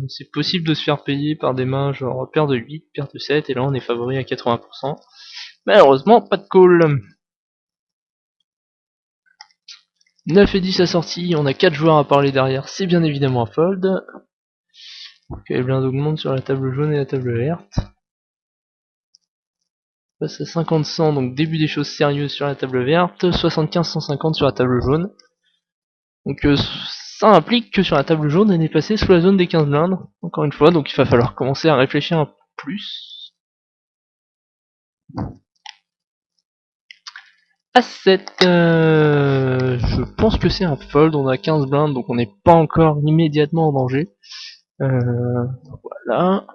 [SPEAKER 1] c'est possible de se faire payer par des mains genre paire de 8, paire de 7, et là on est favori à 80%. Malheureusement, pas de call. 9 et 10 assortis, on a 4 joueurs à parler derrière, c'est bien évidemment un fold. Donc les blindes augmentent sur la table jaune et la table verte. On passe à 50-100, donc début des choses sérieuses sur la table verte, 75-150 sur la table jaune. Donc ça implique que sur la table jaune, on est passé sous la zone des 15 blindes, encore une fois, donc il va falloir commencer à réfléchir un peu plus. A7, je pense que c'est un fold, on a 15 blindes, donc on n'est pas encore immédiatement en danger. Voilà.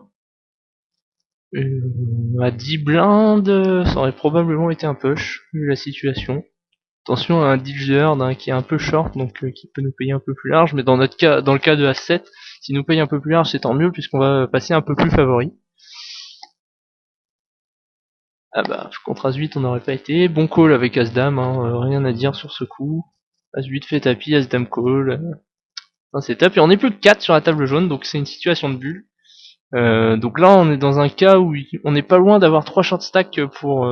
[SPEAKER 1] À 10 blindes, ça aurait probablement été un push, vu la situation. Attention à un dealer qui est un peu short, donc qui peut nous payer un peu plus large, mais dans notre cas, dans le cas de A7, s'il nous paye un peu plus large, c'est tant mieux, puisqu'on va passer un peu plus favori. Ah bah, contre As-8, on n'aurait pas été. Bon call avec As-Dame, hein, rien à dire sur ce coup. As-8 fait tapis, As-Dame call. C'est top, et on est plus que 4 sur la table jaune, donc c'est une situation de bulle. Donc là, on est dans un cas où on n'est pas loin d'avoir 3 short stacks pour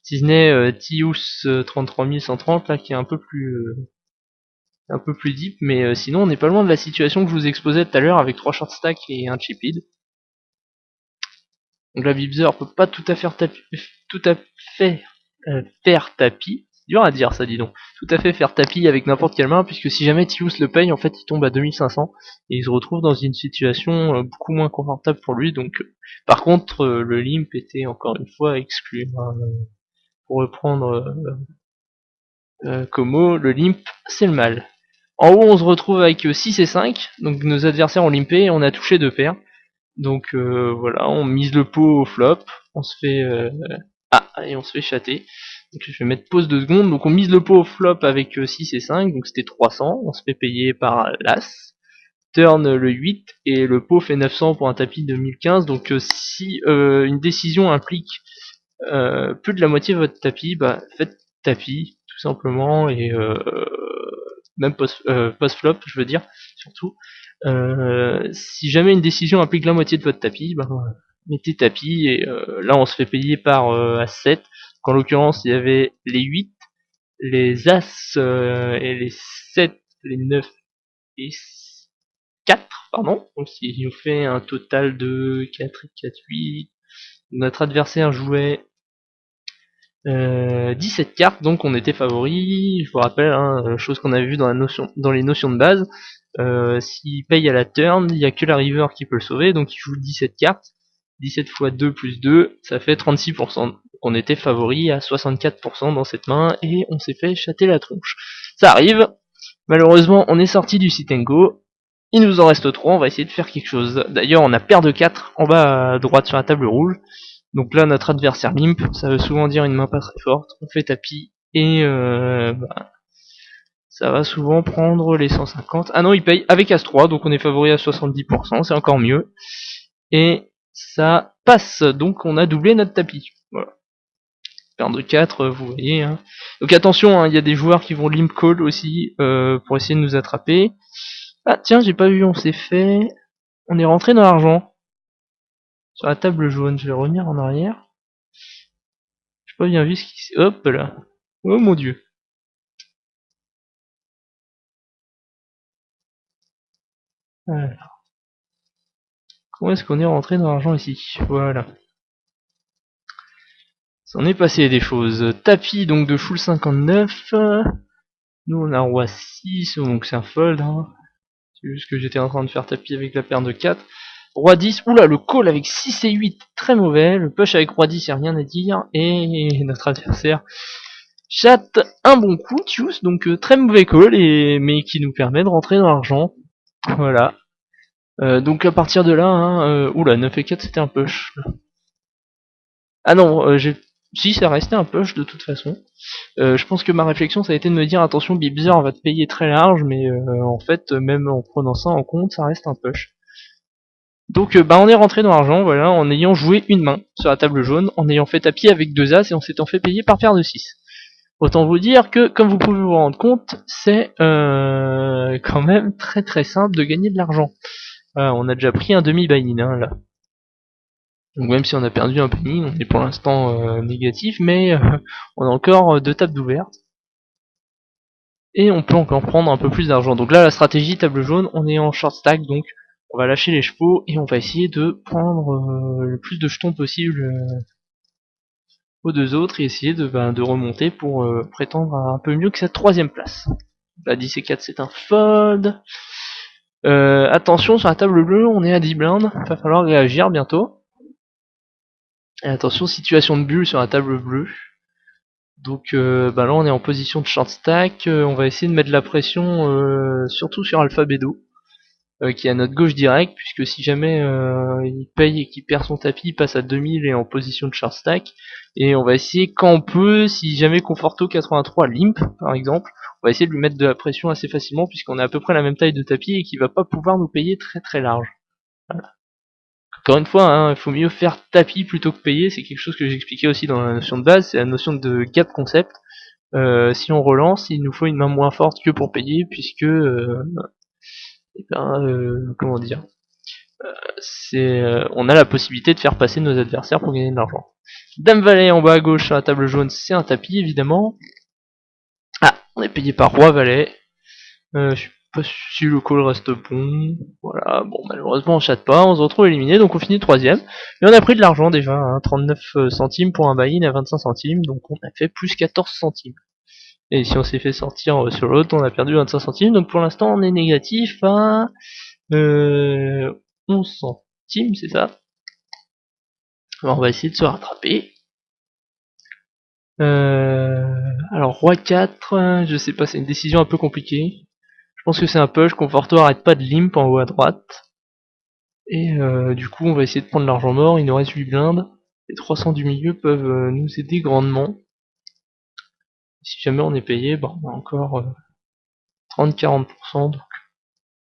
[SPEAKER 1] si ce n'est Tius 33130 là, qui est un peu plus deep, mais sinon on n'est pas loin de la situation que je vous exposais tout à l'heure avec 3 short stacks et un chip lead. Donc la Bibzer peut pas tout à fait faire tapis. C'est dur à dire ça, dis donc. Tout à fait faire tapis avec n'importe quelle main, puisque si jamais Tius le paye, en fait il tombe à 2500 et il se retrouve dans une situation beaucoup moins confortable pour lui. Donc par contre le limp était encore une fois exclu. Hein. Pour reprendre Como, le limp c'est le mal. En haut on se retrouve avec 6 et 5, donc nos adversaires ont limpé et on a touché 2 paires. Donc voilà, on mise le pot au flop, on se fait et on se fait chater. Donc je vais mettre pause 2 secondes. Donc on mise le pot au flop avec 6 et 5, donc c'était 300, on se fait payer par l'As. Turn le 8 et le pot fait 900 pour un tapis de 1015. Donc si une décision implique plus de la moitié de votre tapis, bah faites tapis tout simplement et même post-flop, je veux dire, surtout. Si jamais une décision implique la moitié de votre tapis, ben, mettez tapis, et là on se fait payer par As7. En l'occurrence, il y avait les 8, les As et les 7, les 9 et 4, pardon. Donc il nous fait un total de 4 et 4, 8. Notre adversaire jouait 17 cartes, donc on était favori. Je vous rappelle, hein, chose qu'on avait vu dans les notions de base. S'il paye à la turn, il n'y a que la river qui peut le sauver, donc il joue 17 cartes. 17 x 2 plus 2, ça fait 36%. Donc on était favori à 64% dans cette main, et on s'est fait chater la tronche. Ça arrive. Malheureusement, on est sorti du sit and go. Il nous en reste 3, on va essayer de faire quelque chose. D'ailleurs, on a paire de 4 en bas à droite sur la table rouge. Donc là, notre adversaire limp, ça veut souvent dire une main pas très forte. On fait tapis, et ça va souvent prendre les 150. Ah non, il paye avec As-3, donc on est favori à 70%, c'est encore mieux. Et ça passe, donc on a doublé notre tapis. Voilà. Paire de 4, vous voyez. Hein. Donc attention, hein, il y a des joueurs qui vont limp call aussi pour essayer de nous attraper. Ah tiens, j'ai pas vu, on s'est fait... On est rentré dans l'argent. Sur la table jaune, je vais revenir en arrière. J'ai pas bien vu ce qui s'est... Hop là. Oh mon dieu. Alors, comment est-ce qu'on est rentré dans l'argent ici? Voilà. S'en est passé des choses. Tapis donc de full 59. Nous on a roi 6, donc c'est un fold. Hein. C'est juste que j'étais en train de faire tapis avec la paire de 4. Roi 10, oula, le call avec 6 et 8, très mauvais. Le push avec roi 10, y'a rien à dire. Et notre adversaire chatte un bon coup, Tius, donc très mauvais call, mais qui nous permet de rentrer dans l'argent. Voilà. Donc à partir de là, hein, oula, 9 et 4 c'était un push. Ah non, Si, ça restait un push de toute façon. Je pense que ma réflexion ça a été de me dire attention Bibzer va te payer très large, mais en fait même en prenant ça en compte, ça reste un push. Donc bah on est rentré dans l'argent, voilà, en ayant joué une main sur la table jaune, en ayant fait tapis avec 2 As et en s'étant fait payer par paire de 6. Autant vous dire que, comme vous pouvez vous rendre compte, c'est quand même très très simple de gagner de l'argent. Voilà, on a déjà pris un demi-buy-in hein, là. Donc même si on a perdu un penny, on est pour l'instant négatif, mais on a encore 2 tables d'ouvertes. Et on peut encore prendre un peu plus d'argent. Donc là la stratégie table jaune, on est en short stack, donc on va lâcher les chevaux et on va essayer de prendre le plus de jetons possible aux deux autres et essayer de remonter pour prétendre à un peu mieux que cette troisième place. La 10 et 4 c'est un fold. Attention sur la table bleue, on est à 10 blindes, va falloir réagir bientôt. Et attention, situation de bulle sur la table bleue. Donc bah là on est en position de short stack, on va essayer de mettre de la pression surtout sur Alpha Bedo, qui est à notre gauche direct, puisque si jamais il paye et qu'il perd son tapis, il passe à 2000 et en position de short stack. Et on va essayer quand on peut, si jamais Conforto 83 limp par exemple, on va essayer de lui mettre de la pression assez facilement puisqu'on a à peu près la même taille de tapis et qu'il va pas pouvoir nous payer très très large. Voilà. Encore une fois, il faut mieux faire tapis plutôt que payer, c'est quelque chose que j'expliquais aussi dans la notion de base, c'est la notion de gap concept. Si on relance, il nous faut une main moins forte que pour payer, puisque comment dire, on a la possibilité de faire passer nos adversaires pour gagner de l'argent. Dame Valet en bas à gauche sur la table jaune, c'est un tapis évidemment. Ah, on est payé par Roi Valet. Je suis pas si le call reste bon. Voilà, bon malheureusement on chatte pas, on se retrouve éliminé, donc on finit troisième. Et on a pris de l'argent déjà, hein, 39 centimes pour un buy-in à 25 centimes, donc on a fait plus 14 centimes. Et si on s'est fait sortir sur l'autre, on a perdu 25 centimes, donc pour l'instant on est négatif à 11 centimes, c'est ça. Alors on va essayer de se rattraper. Alors Roi 4, je sais pas, c'est une décision un peu compliquée. Je pense que c'est un push, Conforto arrête pas de limp en haut à droite. Et du coup on va essayer de prendre l'argent mort, il nous reste 8 blindes. Les 300 du milieu peuvent nous aider grandement. Si jamais on est payé, bah, on a encore 30-40%, donc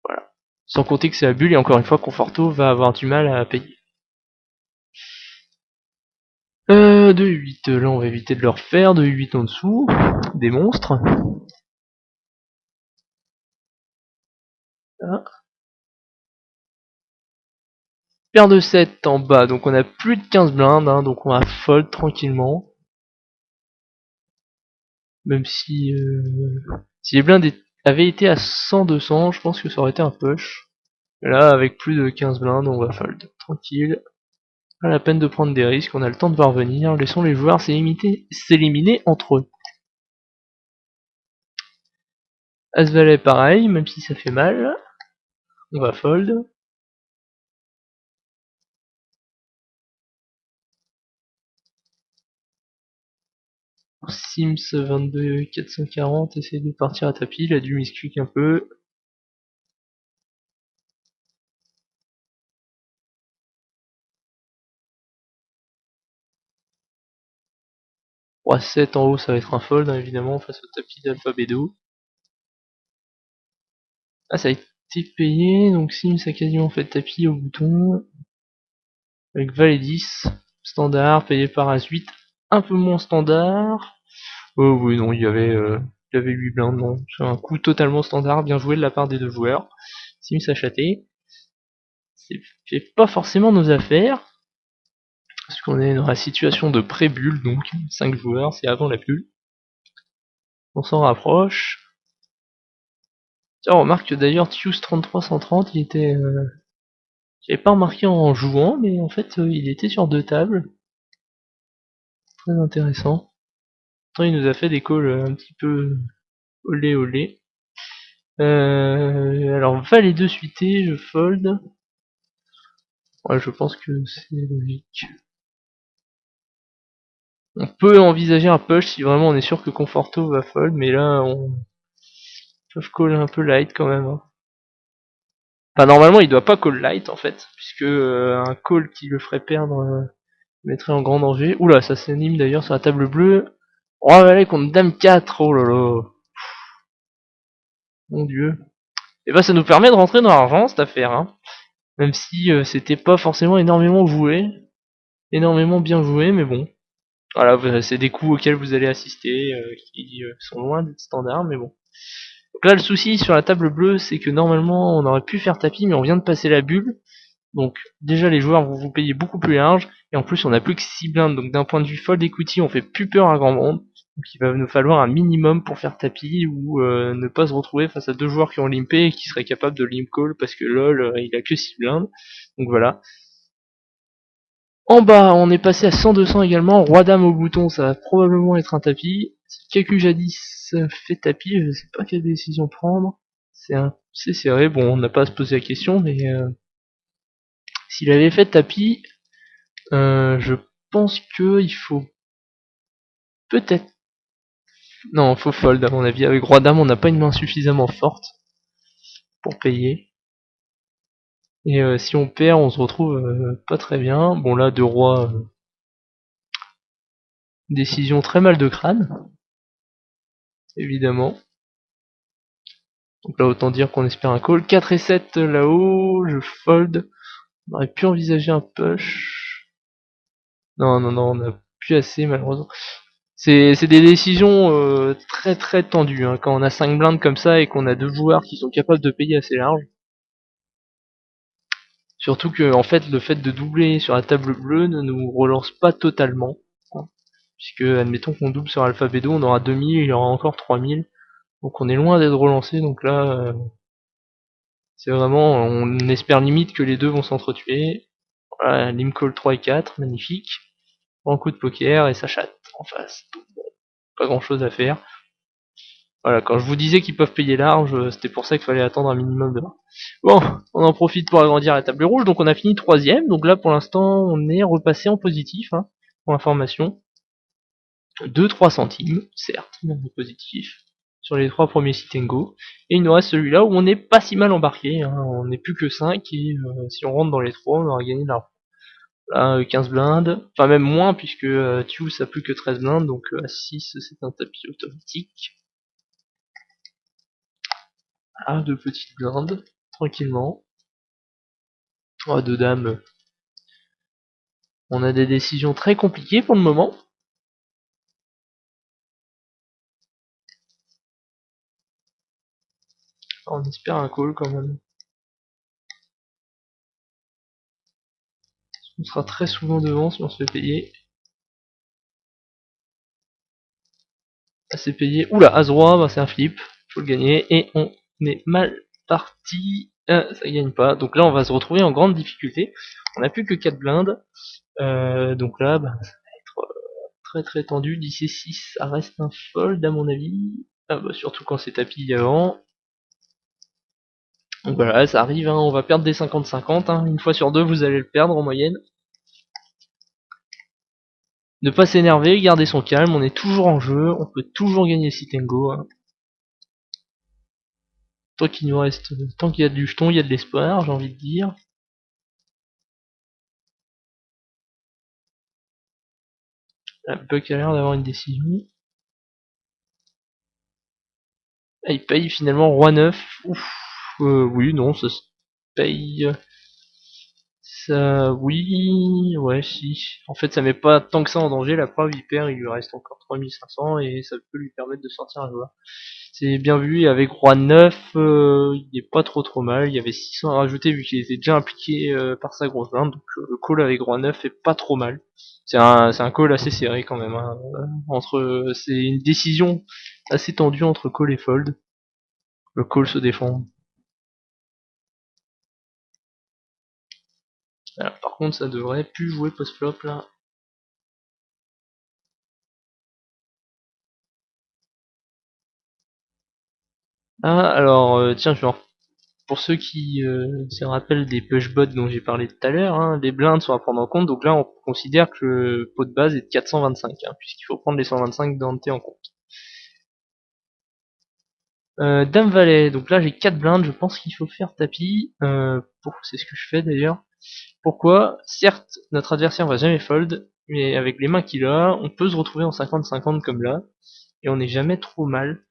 [SPEAKER 1] voilà. Sans compter que c'est la bulle, et encore une fois Conforto va avoir du mal à payer. 2-8, là on va éviter de le refaire, 2-8 en dessous, des monstres. Là. Paire de 7 en bas, donc on a plus de 15 blindes, hein, donc on va fold tranquillement. Même si les blindes avaient été à 100-200, je pense que ça aurait été un push. Et là, avec plus de 15 blindes, on va fold tranquille. Pas la peine de prendre des risques, on a le temps de voir venir. Laissons les joueurs s'éliminer entre eux. As-Valet pareil, même si ça fait mal. On va fold. Sims 22 440, essaye de partir à tapis, il a dû misclick un peu. Roi 7 en haut, ça va être un fold, hein, évidemment, face au tapis d'Alpha Bedo. Ah, ça a été payé, donc Sims a quasiment fait tapis au bouton. Avec Valet 10, standard, payé par As-8, un peu moins standard. Oh oui, non, il y avait 8 blindes, non. C'est un coup totalement standard, bien joué de la part des deux joueurs. Sims a chaté. C'est pas forcément nos affaires. Parce qu'on est dans la situation de pré-bulle, donc 5 joueurs, c'est avant la bulle. On s'en rapproche. Tiens, on remarque que d'ailleurs Tius 33-130, il était... j'avais pas remarqué en jouant, mais en fait il était sur 2 tables. Très intéressant. Pourtant il nous a fait des calls un petit peu olé olé. Alors Valet 2 suité, je fold. Ouais, je pense que c'est logique. On peut envisager un push si vraiment on est sûr que Conforto va fold, mais là on peut call un peu light quand même. Hein. Enfin normalement il doit pas call light en fait, puisque un call qui le ferait perdre mettrait en grand danger. Oula, ça s'anime d'ailleurs sur la table bleue. Roi valet contre dame 4, oh là là. Mon dieu. Et bah ça nous permet de rentrer dans l'argent cette affaire, hein. Même si c'était pas forcément énormément joué. Énormément bien joué, mais bon. Voilà, c'est des coups auxquels vous allez assister, qui sont loin d'être standards, mais bon. Donc là, le souci sur la table bleue, c'est que normalement, on aurait pu faire tapis, mais on vient de passer la bulle. Donc déjà, les joueurs vont vous payer beaucoup plus large, et en plus, on n'a plus que 6 blindes. Donc d'un point de vue fold equity, on fait plus peur à grand monde. Donc il va nous falloir un minimum pour faire tapis, ou ne pas se retrouver face à deux joueurs qui ont limpé et qui seraient capables de limp call, parce que lol, il a que 6 blindes. Donc voilà. En bas, on est passé à 100-200 également. Roi dame au bouton, ça va probablement être un tapis. Si Kaku jadis fait tapis, je sais pas quelle décision prendre. C'est serré. Bon, on n'a pas à se poser la question, mais s'il avait fait tapis, je pense que il faut peut-être. Non, faut fold à mon avis. Avec roi dame, on n'a pas une main suffisamment forte pour payer. Et si on perd, on se retrouve pas très bien. Bon là, deux rois, décision très mal de crâne, évidemment. Donc là, autant dire qu'on espère un call. 4 et 7 là-haut, je fold. On aurait pu envisager un push. Non, non, non, on n'a plus assez malheureusement. C'est des décisions très très tendues, hein, quand on a 5 blindes comme ça et qu'on a deux joueurs qui sont capables de payer assez large. Surtout que en fait, le fait de doubler sur la table bleue ne nous relance pas totalement, hein. Puisque, admettons qu'on double sur Alpha B2, on aura 2000, il y aura encore 3000. Donc on est loin d'être relancé, donc là, c'est vraiment, on espère limite que les deux vont s'entretuer. Voilà, Lim Call 3 et 4, magnifique. Grand coup de poker et ça chatte en face. Bon, pas grand chose à faire. Voilà, quand je vous disais qu'ils peuvent payer large, c'était pour ça qu'il fallait attendre un minimum de main. Bon, on en profite pour agrandir la table rouge, donc on a fini troisième, donc là pour l'instant on est repassé en positif, hein, pour information. 2-3 centimes, certes, mais on est positif sur les trois premiers sit and go. Et il nous reste celui-là où on n'est pas si mal embarqué, hein, on n'est plus que 5 et si on rentre dans les 3 on aura gagné de l'argent. Là, 15 blindes, enfin même moins puisque Tius a plus que 13 blindes, donc à 6 c'est un tapis automatique. Ah, deux petites blindes, tranquillement. Oh, deux dames. On a des décisions très compliquées pour le moment. On espère un call quand même. On sera très souvent devant si on se fait payer. Assez payé. Oula, As-Roi, bah, c'est un flip. Faut le gagner. Et on est mal parti. Ça gagne pas. Donc là, on va se retrouver en grande difficulté. On n'a plus que 4 blindes. Donc là, bah, ça va être très très tendu. 10 et 6, ça reste un fold à mon avis. Ah, bah, surtout quand c'est tapis avant. Donc voilà, ça arrive, hein, on va perdre des 50-50. Hein. Une fois sur deux, vous allez le perdre en moyenne. Ne pas s'énerver, garder son calme, on est toujours en jeu, on peut toujours gagner le sit and go, hein. Tant qu'il nous reste, tant qu'il y a du jeton, il y a de l'espoir, j'ai envie de dire. La Buck a l'air d'avoir une décision. Ah, il paye finalement roi 9. Ouf, oui, non, ça se paye. Ça, oui, ouais, si. En fait, ça met pas tant que ça en danger, la preuve, il perd, il lui reste encore 3500 et ça peut lui permettre de sortir un joueur. C'est bien vu, et avec roi 9, il est pas trop mal, il y avait 600 à rajouter vu qu'il était déjà impliqué par sa grosse blinde, donc le call avec roi 9 est pas trop mal. C'est un call assez serré quand même, hein. C'est une décision assez tendue entre call et fold. Le call se défend. Alors, par contre, ça devrait plus jouer post-flop là. Ah, alors, tiens, pour ceux qui se rappellent des pushbots dont j'ai parlé tout à l'heure, hein, les blindes sont à prendre en compte, donc là on considère que le pot de base est de 425, hein, puisqu'il faut prendre les 125 d'Ante en compte. Dame Valet, donc là j'ai 4 blindes, je pense qu'il faut faire tapis, c'est ce que je fais d'ailleurs. Pourquoi? Certes, notre adversaire va jamais fold, mais avec les mains qu'il a, on peut se retrouver en 50-50 comme là, et on n'est jamais trop mal.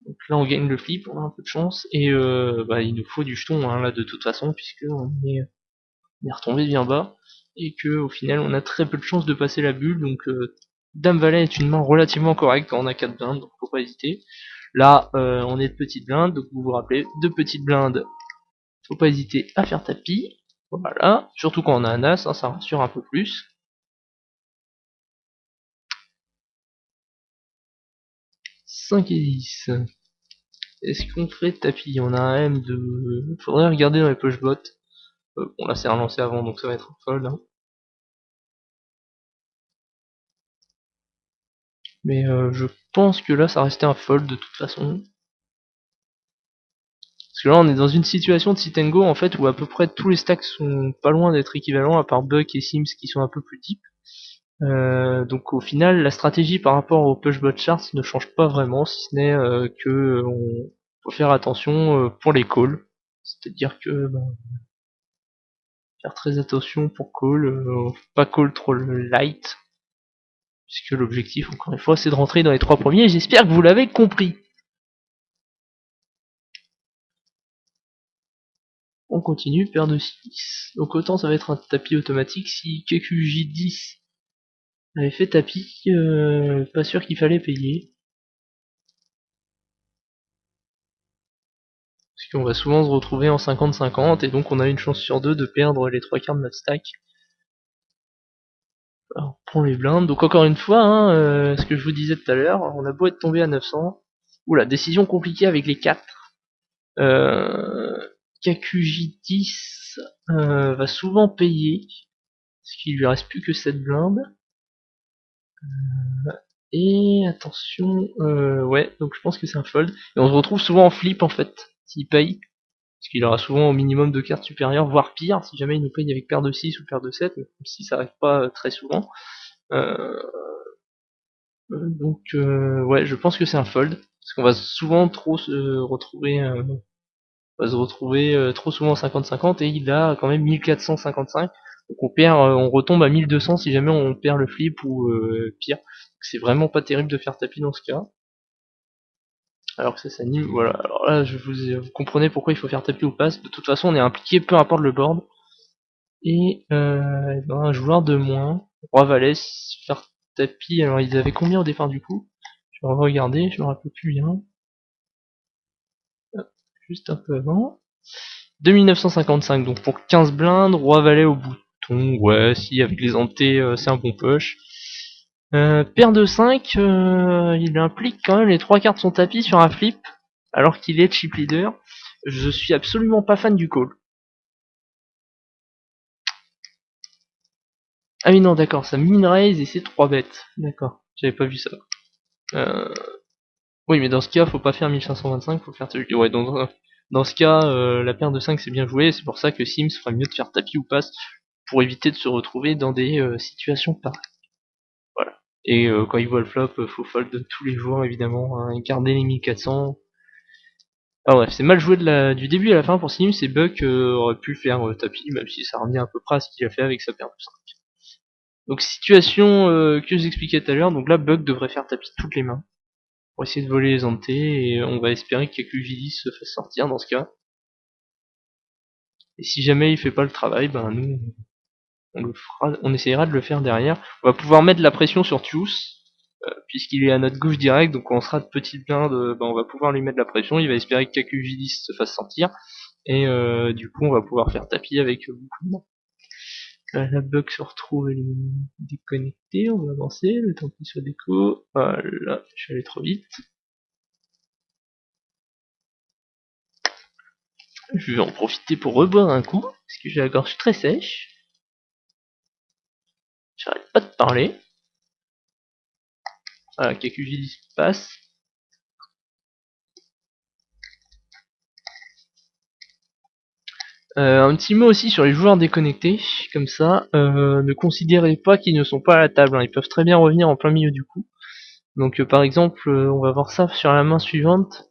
[SPEAKER 1] Donc là on gagne le flip, on a un peu de chance, et il nous faut du jeton hein, là de toute façon, puisque on est retombé bien bas, et que au final on a très peu de chances de passer la bulle, donc Dame Valet est une main relativement correcte quand on a 4 blindes, donc faut pas hésiter. Là on est de petites blindes, donc vous vous rappelez, de petites blindes, faut pas hésiter à faire tapis, voilà, surtout quand on a un as, hein, ça rassure un peu plus. 5 et 10. Est-ce qu'on fait tapis? On a un M de... Faudrait regarder dans les push bots. Bon là c'est relancé avant donc ça va être un fold. Hein. Mais je pense que là ça restait un fold de toute façon. Parce que là on est dans une situation de sit and go en fait où à peu près tous les stacks sont pas loin d'être équivalents à part Buck et Sims qui sont un peu plus deep. Donc au final la stratégie par rapport au push bot charts ne change pas vraiment si ce n'est que on faut faire attention pour les calls. C'est-à-dire que faire très attention pour call, pas call trop light. Puisque l'objectif encore une fois c'est de rentrer dans les 3 premiers, j'espère que vous l'avez compris. On continue, paire de 6. Donc autant ça va être un tapis automatique. Si QQJ10 avait fait tapis, pas sûr qu'il fallait payer. Parce qu'on va souvent se retrouver en 50-50 et donc on a une chance sur deux de perdre les 3 quarts de notre stack. Alors, on prend les blindes. Donc encore une fois, hein, ce que je vous disais tout à l'heure, on a beau être tombé à 900. Oula, décision compliquée avec les 4. KQJ10 va souvent payer. Parce qu'il lui reste plus que 7 blindes. Et attention, ouais, donc je pense que c'est un fold. Et on se retrouve souvent en flip en fait, s'il paye. Parce qu'il aura souvent au minimum de cartes supérieures, voire pire, si jamais il nous paye avec paire de 6 ou paire de 7, même si ça arrive pas très souvent. Euh, ouais, je pense que c'est un fold. Parce qu'on va souvent trop se retrouver, trop souvent en 50-50 et il a quand même 1455. Donc on perd, on retombe à 1200 si jamais on perd le flip ou pire. C'est vraiment pas terrible de faire tapis dans ce cas. Alors que ça s'anime, voilà. Alors là, vous comprenez pourquoi il faut faire tapis ou passe. De toute façon, on est impliqué, peu importe le board. Et un joueur de moins, Roi Valet, faire tapis. Alors ils avaient combien au départ du coup? Je vais regarder, je me rappelle plus bien. Juste un peu avant. 2955, donc pour 15 blindes, Roi Valet au bouton, ouais, si, avec les antés, c'est un bon push. Paire de 5, il implique quand même les 3 cartes sont tapis sur un flip, alors qu'il est chip leader. Je suis absolument pas fan du call. Ah oui non d'accord, ça min raise et c'est 3 bêtes. D'accord, j'avais pas vu ça. Euh, oui mais dans ce cas faut pas faire 1525, faut faire... Ouais dans ce cas la paire de 5 c'est bien joué, c'est pour ça que Sims ferait mieux de faire tapis ou passe pour éviter de se retrouver dans des situations pareilles. Voilà. Et quand il voit le flop, faut fold tous les jours évidemment, hein, et garder les 1400. Ah bref, c'est mal joué du début à la fin pour Sims et Buck aurait pu faire tapis, même si ça revient à peu près à ce qu'il a fait avec sa paire de 5. Donc situation que j'expliquais tout à l'heure, donc là Buck devrait faire tapis toutes les mains pour essayer de voler les antés et on va espérer que QJ10 se fasse sortir dans ce cas. Et si jamais il fait pas le travail, ben nous on essayera de le faire derrière. On va pouvoir mettre la pression sur Tius, puisqu'il est à notre gauche direct, donc quand on sera de petite blinde, on va pouvoir lui mettre la pression, il va espérer que KQJ10 se fasse sortir, et du coup on va pouvoir faire tapis avec beaucoup de mains. Là, la bug se retrouve, elle est déconnectée, on va avancer, le temps qu'il soit déco, voilà, je suis allé trop vite. Je vais en profiter pour reboire un coup, parce que j'ai la gorge très sèche. J'arrête pas de parler. Voilà, KQJ10 passe. Un petit mot aussi sur les joueurs déconnectés, comme ça, ne considérez pas qu'ils ne sont pas à la table, hein. Ils peuvent très bien revenir en plein milieu du coup. Donc par exemple, on va voir ça sur la main suivante.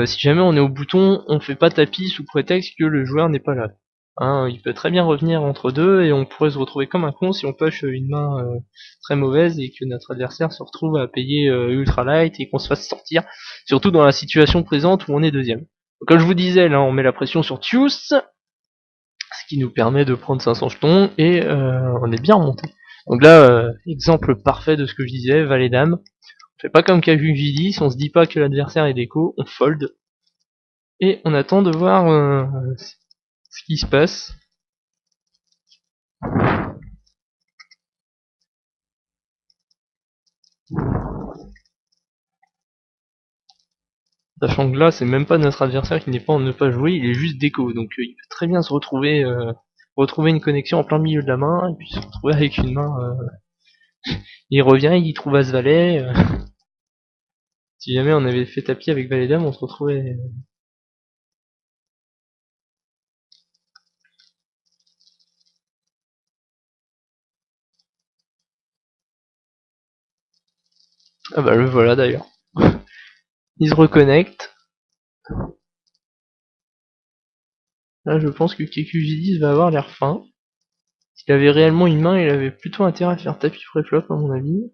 [SPEAKER 1] Si jamais on est au bouton, on fait pas tapis sous prétexte que le joueur n'est pas là. Hein, il peut très bien revenir entre deux et on pourrait se retrouver comme un con si on push une main très mauvaise et que notre adversaire se retrouve à payer ultra light et qu'on se fasse sortir, surtout dans la situation présente où on est deuxième. Donc, comme je vous disais, là on met la pression sur Tius, ce qui nous permet de prendre 500 jetons et on est bien remonté. Donc là, exemple parfait de ce que je disais, valet dame. On fait pas comme KQJ10, on se dit pas que l'adversaire est déco, on fold et on attend de voir ce qui se passe. Sachant que là, c'est même pas notre adversaire qui n'est pas en ne pas jouer, il est juste déco, donc il peut très bien se retrouver une connexion en plein milieu de la main, et puis se retrouver avec une main. Il revient, il trouve As Valet. Si jamais on avait fait tapis avec Valet Dame, on se retrouvait. Ah bah le voilà d'ailleurs. Il se reconnecte. Là, je pense que KQJ10 va avoir l'air fin. S'il avait réellement une main, il avait plutôt intérêt à faire tapis préflop à mon avis.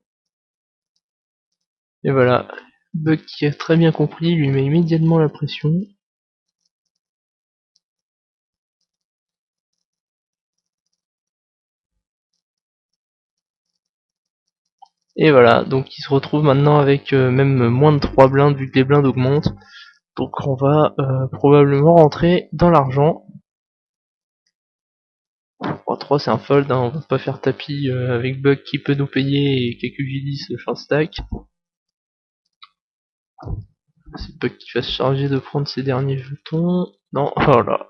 [SPEAKER 1] Et voilà, Buck qui a très bien compris, lui met immédiatement la pression. Et voilà, donc il se retrouve maintenant avec même moins de 3 blindes vu que les blindes augmentent. Donc on va probablement rentrer dans l'argent. 3-3 c'est un fold, hein, on va pas faire tapis avec Buck qui peut nous payer et KQJ10 short stack. C'est Buck qui va se charger de prendre ses derniers jetons. Non, oh là.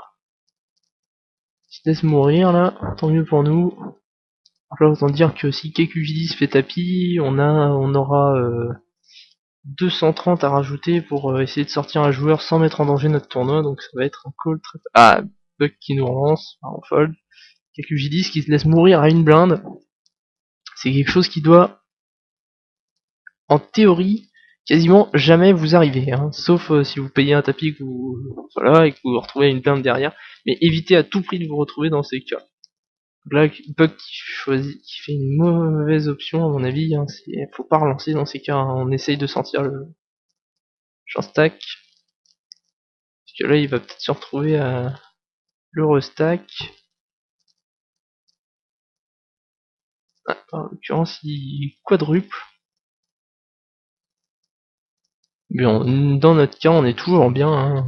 [SPEAKER 1] Il se laisse mourir là, tant mieux pour nous. Là autant dire que si KQJ10 fait tapis, on aura 230 à rajouter pour essayer de sortir un joueur sans mettre en danger notre tournoi, donc ça va être un call très... Ah, Buck qui nous relance, en fold. KQJ10 qui se laisse mourir à une blinde. C'est quelque chose qui doit, en théorie, quasiment jamais vous arriver, hein. Sauf si vous payez un tapis que vous, voilà, et que vous vous retrouvez une blinde derrière, mais évitez à tout prix de vous retrouver dans ces cas. Là, Buck qui fait une mauvaise option à mon avis, hein, faut pas relancer dans ces cas, hein. On essaye de sentir le short stack, parce que là il va peut-être se retrouver à le restack. Ah, en l'occurrence il quadruple. Bien, dans notre cas on est toujours bien, hein.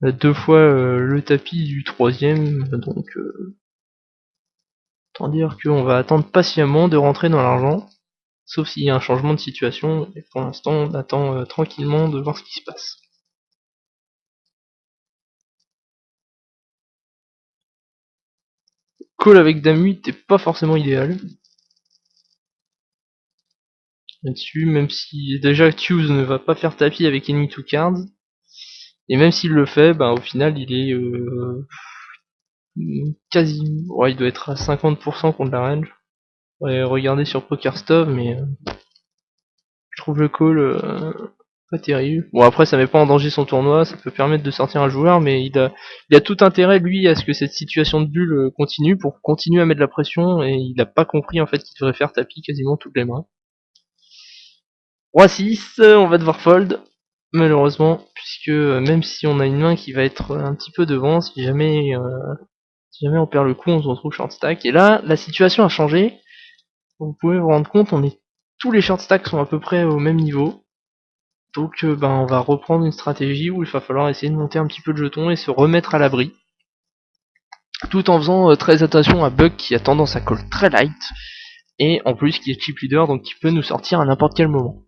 [SPEAKER 1] On a 2 fois le tapis du troisième, donc autant dire qu'on va attendre patiemment de rentrer dans l'argent, sauf s'il y a un changement de situation, et pour l'instant on attend tranquillement de voir ce qui se passe. Call avec Dame 8 n'est pas forcément idéal. Là-dessus, même si déjà Tuse ne va pas faire tapis avec Enemy 2 cards, et même s'il le fait, ben au final il est quasi... Ouais, il doit être à 50% contre la range. Ouais, regardez sur PokerStop, mais je trouve le call pas terrible. Bon après ça met pas en danger son tournoi, ça peut permettre de sortir un joueur, mais il a tout intérêt lui à ce que cette situation de bulle continue pour continuer à mettre de la pression, et il a pas compris en fait qu'il devrait faire tapis quasiment toutes les mains. Roi 6, on va devoir fold, malheureusement, puisque même si on a une main qui va être un petit peu devant, si jamais on perd le coup, on se retrouve short stack. Et là, la situation a changé. Vous pouvez vous rendre compte, tous les short stacks sont à peu près au même niveau. Donc ben, on va reprendre une stratégie où il va falloir essayer de monter un petit peu de jetons et se remettre à l'abri. Tout en faisant très attention à Buck qui a tendance à call très light. Et en plus qui est chip leader, donc qui peut nous sortir à n'importe quel moment.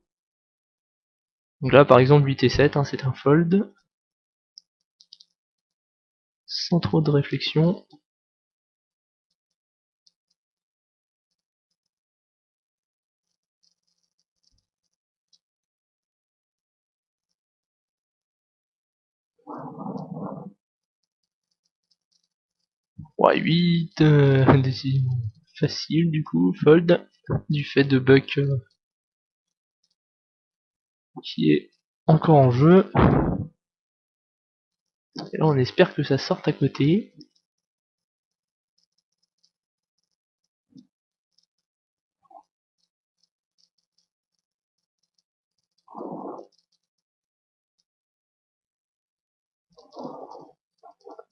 [SPEAKER 1] Donc là par exemple 8 et 7, hein, c'est un fold. Sans trop de réflexion. Ouais, 8, décision facile du coup, fold, du fait de Buck qui est encore en jeu. Et là on espère que ça sorte à côté.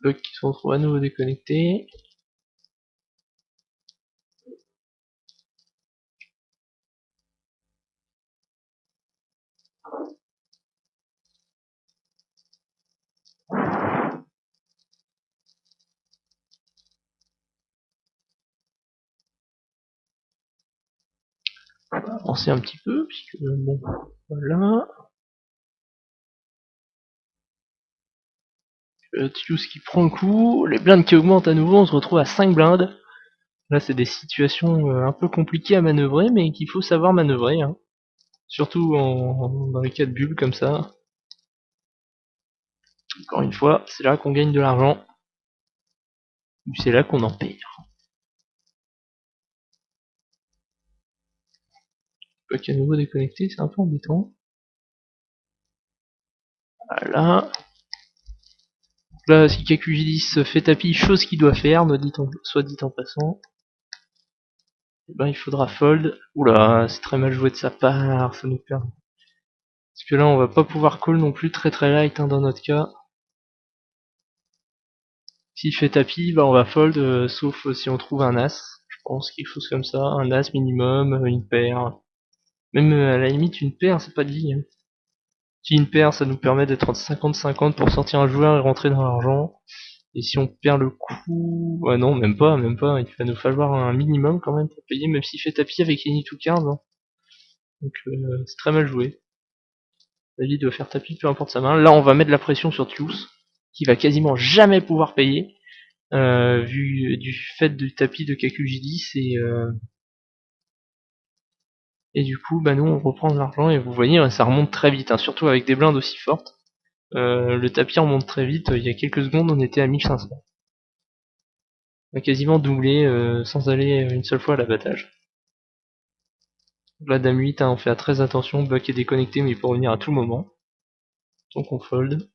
[SPEAKER 1] Bugs qui se retrouvent à nouveau déconnectés. On va avancer un petit peu, puisque bon, voilà. Tius qui prend le coup, les blindes qui augmentent à nouveau, on se retrouve à 5 blindes. Là c'est des situations un peu compliquées à manœuvrer, mais qu'il faut savoir manœuvrer, hein. Surtout dans les cas de bulles comme ça. Encore une fois, c'est là qu'on gagne de l'argent, ou c'est là qu'on en perd. Pas qu'à nouveau déconnecté, c'est un peu embêtant. Voilà. Là, si KQJ10 fait tapis, chose qu'il doit faire, soit dit en passant, eh ben, il faudra fold. Oula, c'est très mal joué de sa part, ça nous perd. Parce que là, on va pas pouvoir call non plus très très light, hein, dans notre cas. S'il fait tapis, bah on va fold, sauf si on trouve un as. Je pense quelque chose comme ça, un as minimum, une paire. Même à la limite, une paire, c'est pas dit, hein. Si une paire, ça nous permet d'être entre 50-50 pour sortir un joueur et rentrer dans l'argent. Et si on perd le coup... Ouais non, même pas. Il va nous falloir un minimum quand même pour payer, même s'il fait tapis avec Any to 15. Hein. Donc c'est très mal joué. David doit faire tapis, peu importe sa main. Là, on va mettre la pression sur Tius, qui va quasiment jamais pouvoir payer, vu du fait du tapis de KQJ10 et du coup, bah nous on reprend de l'argent et vous voyez, ça remonte très vite, hein, surtout avec des blindes aussi fortes. Le tapis remonte très vite, il y a quelques secondes on était à 1500. On a quasiment doublé sans aller une seule fois à l'abattage. La dame 8, hein, on fait très attention, Buck est déconnecté mais il peut revenir à tout moment. Donc on fold.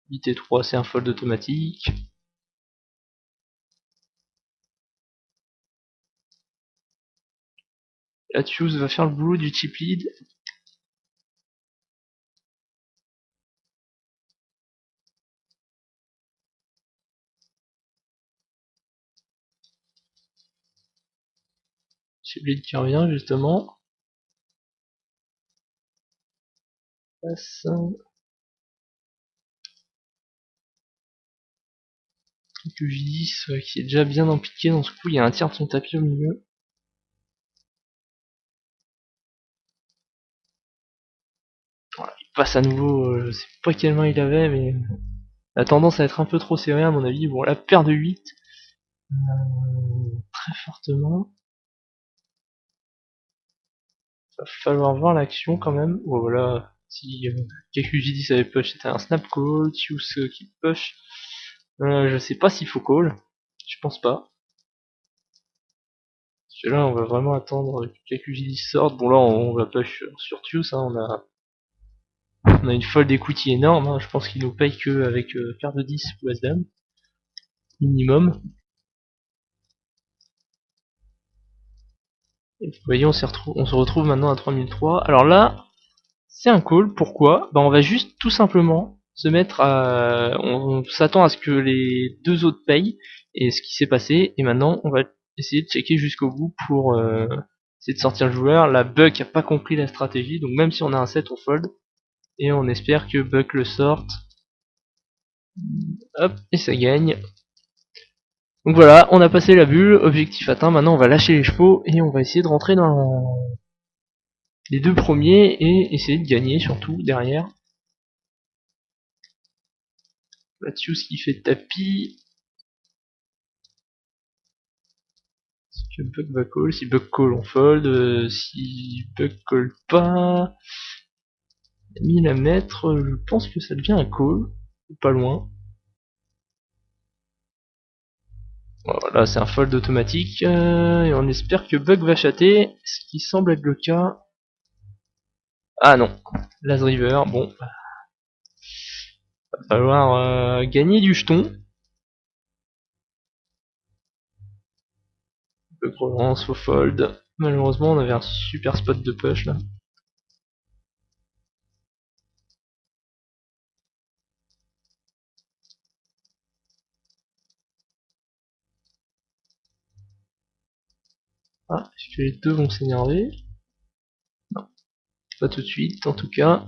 [SPEAKER 1] 8 et 3 c'est un fold automatique. Atius va faire le boulot du chip lead. Chip lead qui revient justement. Passe. QJ10 qui est déjà bien impliqué dans ce coup, il y a un tiers de son tapis au milieu. Voilà, il passe à nouveau, je sais pas quelle main il avait, mais il a tendance à être un peu trop serré à mon avis. Bon, la paire de 8, très fortement. Va falloir voir l'action quand même. Bon, voilà, si KQJ10 avait push, c'était un snap call. Tius qui push. Je sais pas s'il faut call. Je pense pas. Parce que là, on va vraiment attendre que KQJ10 sorte. Bon, là, on va push sur Tius. Hein, on a une fold equity énorme. Hein, je pense qu'il nous paye que avec paire de 10 ou As-Dame. Minimum. Et vous voyez, on se retrouve maintenant à 3003. Alors là, c'est un call. Pourquoi? Bah, on va juste tout simplement se mettre à... On s'attend à ce que les deux autres payent, et ce qui s'est passé, et maintenant on va essayer de checker jusqu'au bout pour essayer de sortir le joueur. La Buck a pas compris la stratégie, donc même si on a un 7 on fold, et on espère que Buck le sorte. Hop, et ça gagne. Donc voilà, on a passé la bulle, objectif atteint, maintenant on va lâcher les chevaux, et on va essayer de rentrer dans les deux premiers, et essayer de gagner surtout derrière. Latius qui fait tapis. Si Buck va call, si Buck call on fold, si Buck call pas, 1000 à mettre, je pense que ça devient un call, ou pas loin. Voilà, c'est un fold automatique, et on espère que Buck va chatter, ce qui semble être le cas. Ah non, Las River, bon. Va falloir gagner du jeton. Le relance, faux fold. Malheureusement, on avait un super spot de push là. Ah, est-ce que les deux vont s'énerver? Non, pas tout de suite en tout cas.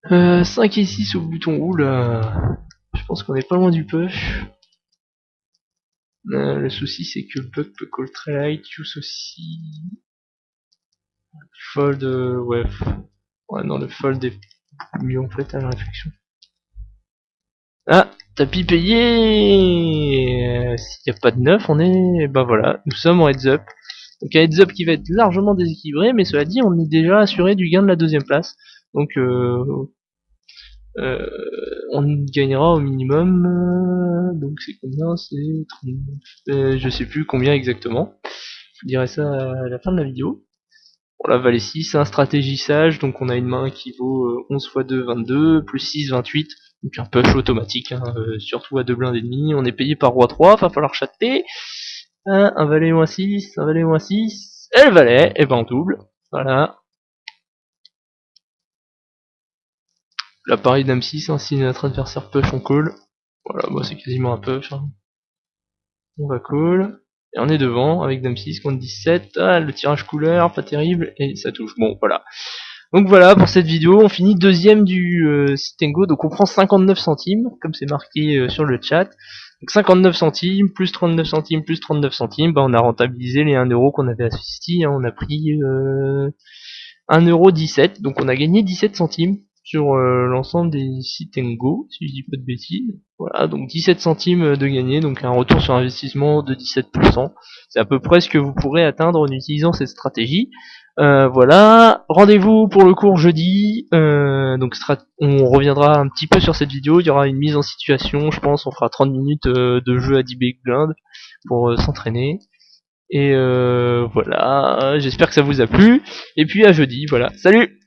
[SPEAKER 1] 5 et 6 au bouton roule. Je pense qu'on est pas loin du push. Le souci c'est que le bug peut call très light, use aussi. Fold, ouais. Ouais, non, le fold est mieux en fait à la réflexion. Ah, tapis payé. S'il n'y a pas de 9, on est. Bah voilà, nous sommes en heads up. Donc un heads up qui va être largement déséquilibré, mais cela dit, on est déjà assuré du gain de la deuxième place. Donc euh, on gagnera au minimum. Donc c'est combien? C'est 39. Je sais plus combien exactement. Je vous dirai ça à la fin de la vidéo. Bon, la valet 6, c'est un stratégie sage, donc on a une main qui vaut 11 x 2, 22, plus 6, 28. Donc un push automatique, hein, surtout à 2 blindes et demi. On est payé par roi 3, va falloir chatter. Un valet ou un 6, un valet ou un 6. Et le valet, et ben on double. Voilà. La pareil dame 6, hein, si notre adversaire push, on call. Voilà, bon, c'est quasiment un push. Hein. On va call. Et on est devant avec dame 6 contre 17. Ah, le tirage couleur, pas terrible. Et ça touche. Bon, voilà. Donc voilà pour cette vidéo, on finit deuxième du Sitengo, donc on prend 59 centimes, comme c'est marqué sur le chat. Donc 59 centimes, plus 39 centimes, plus 39 centimes, bah on a rentabilisé les 1 euro qu'on avait assisté, hein, on a pris 1,17€, donc on a gagné 17 centimes sur l'ensemble des Sitengo, si je dis pas de bêtises. Voilà, donc 17 centimes de gagné, donc un retour sur investissement de 17%. C'est à peu près ce que vous pourrez atteindre en utilisant cette stratégie. Voilà, rendez-vous pour le cours jeudi. Donc on reviendra un petit peu sur cette vidéo. Il y aura une mise en situation, je pense. On fera 30 minutes de jeu à 10 big blind pour s'entraîner. Et voilà, j'espère que ça vous a plu. Et puis à jeudi, voilà. Salut!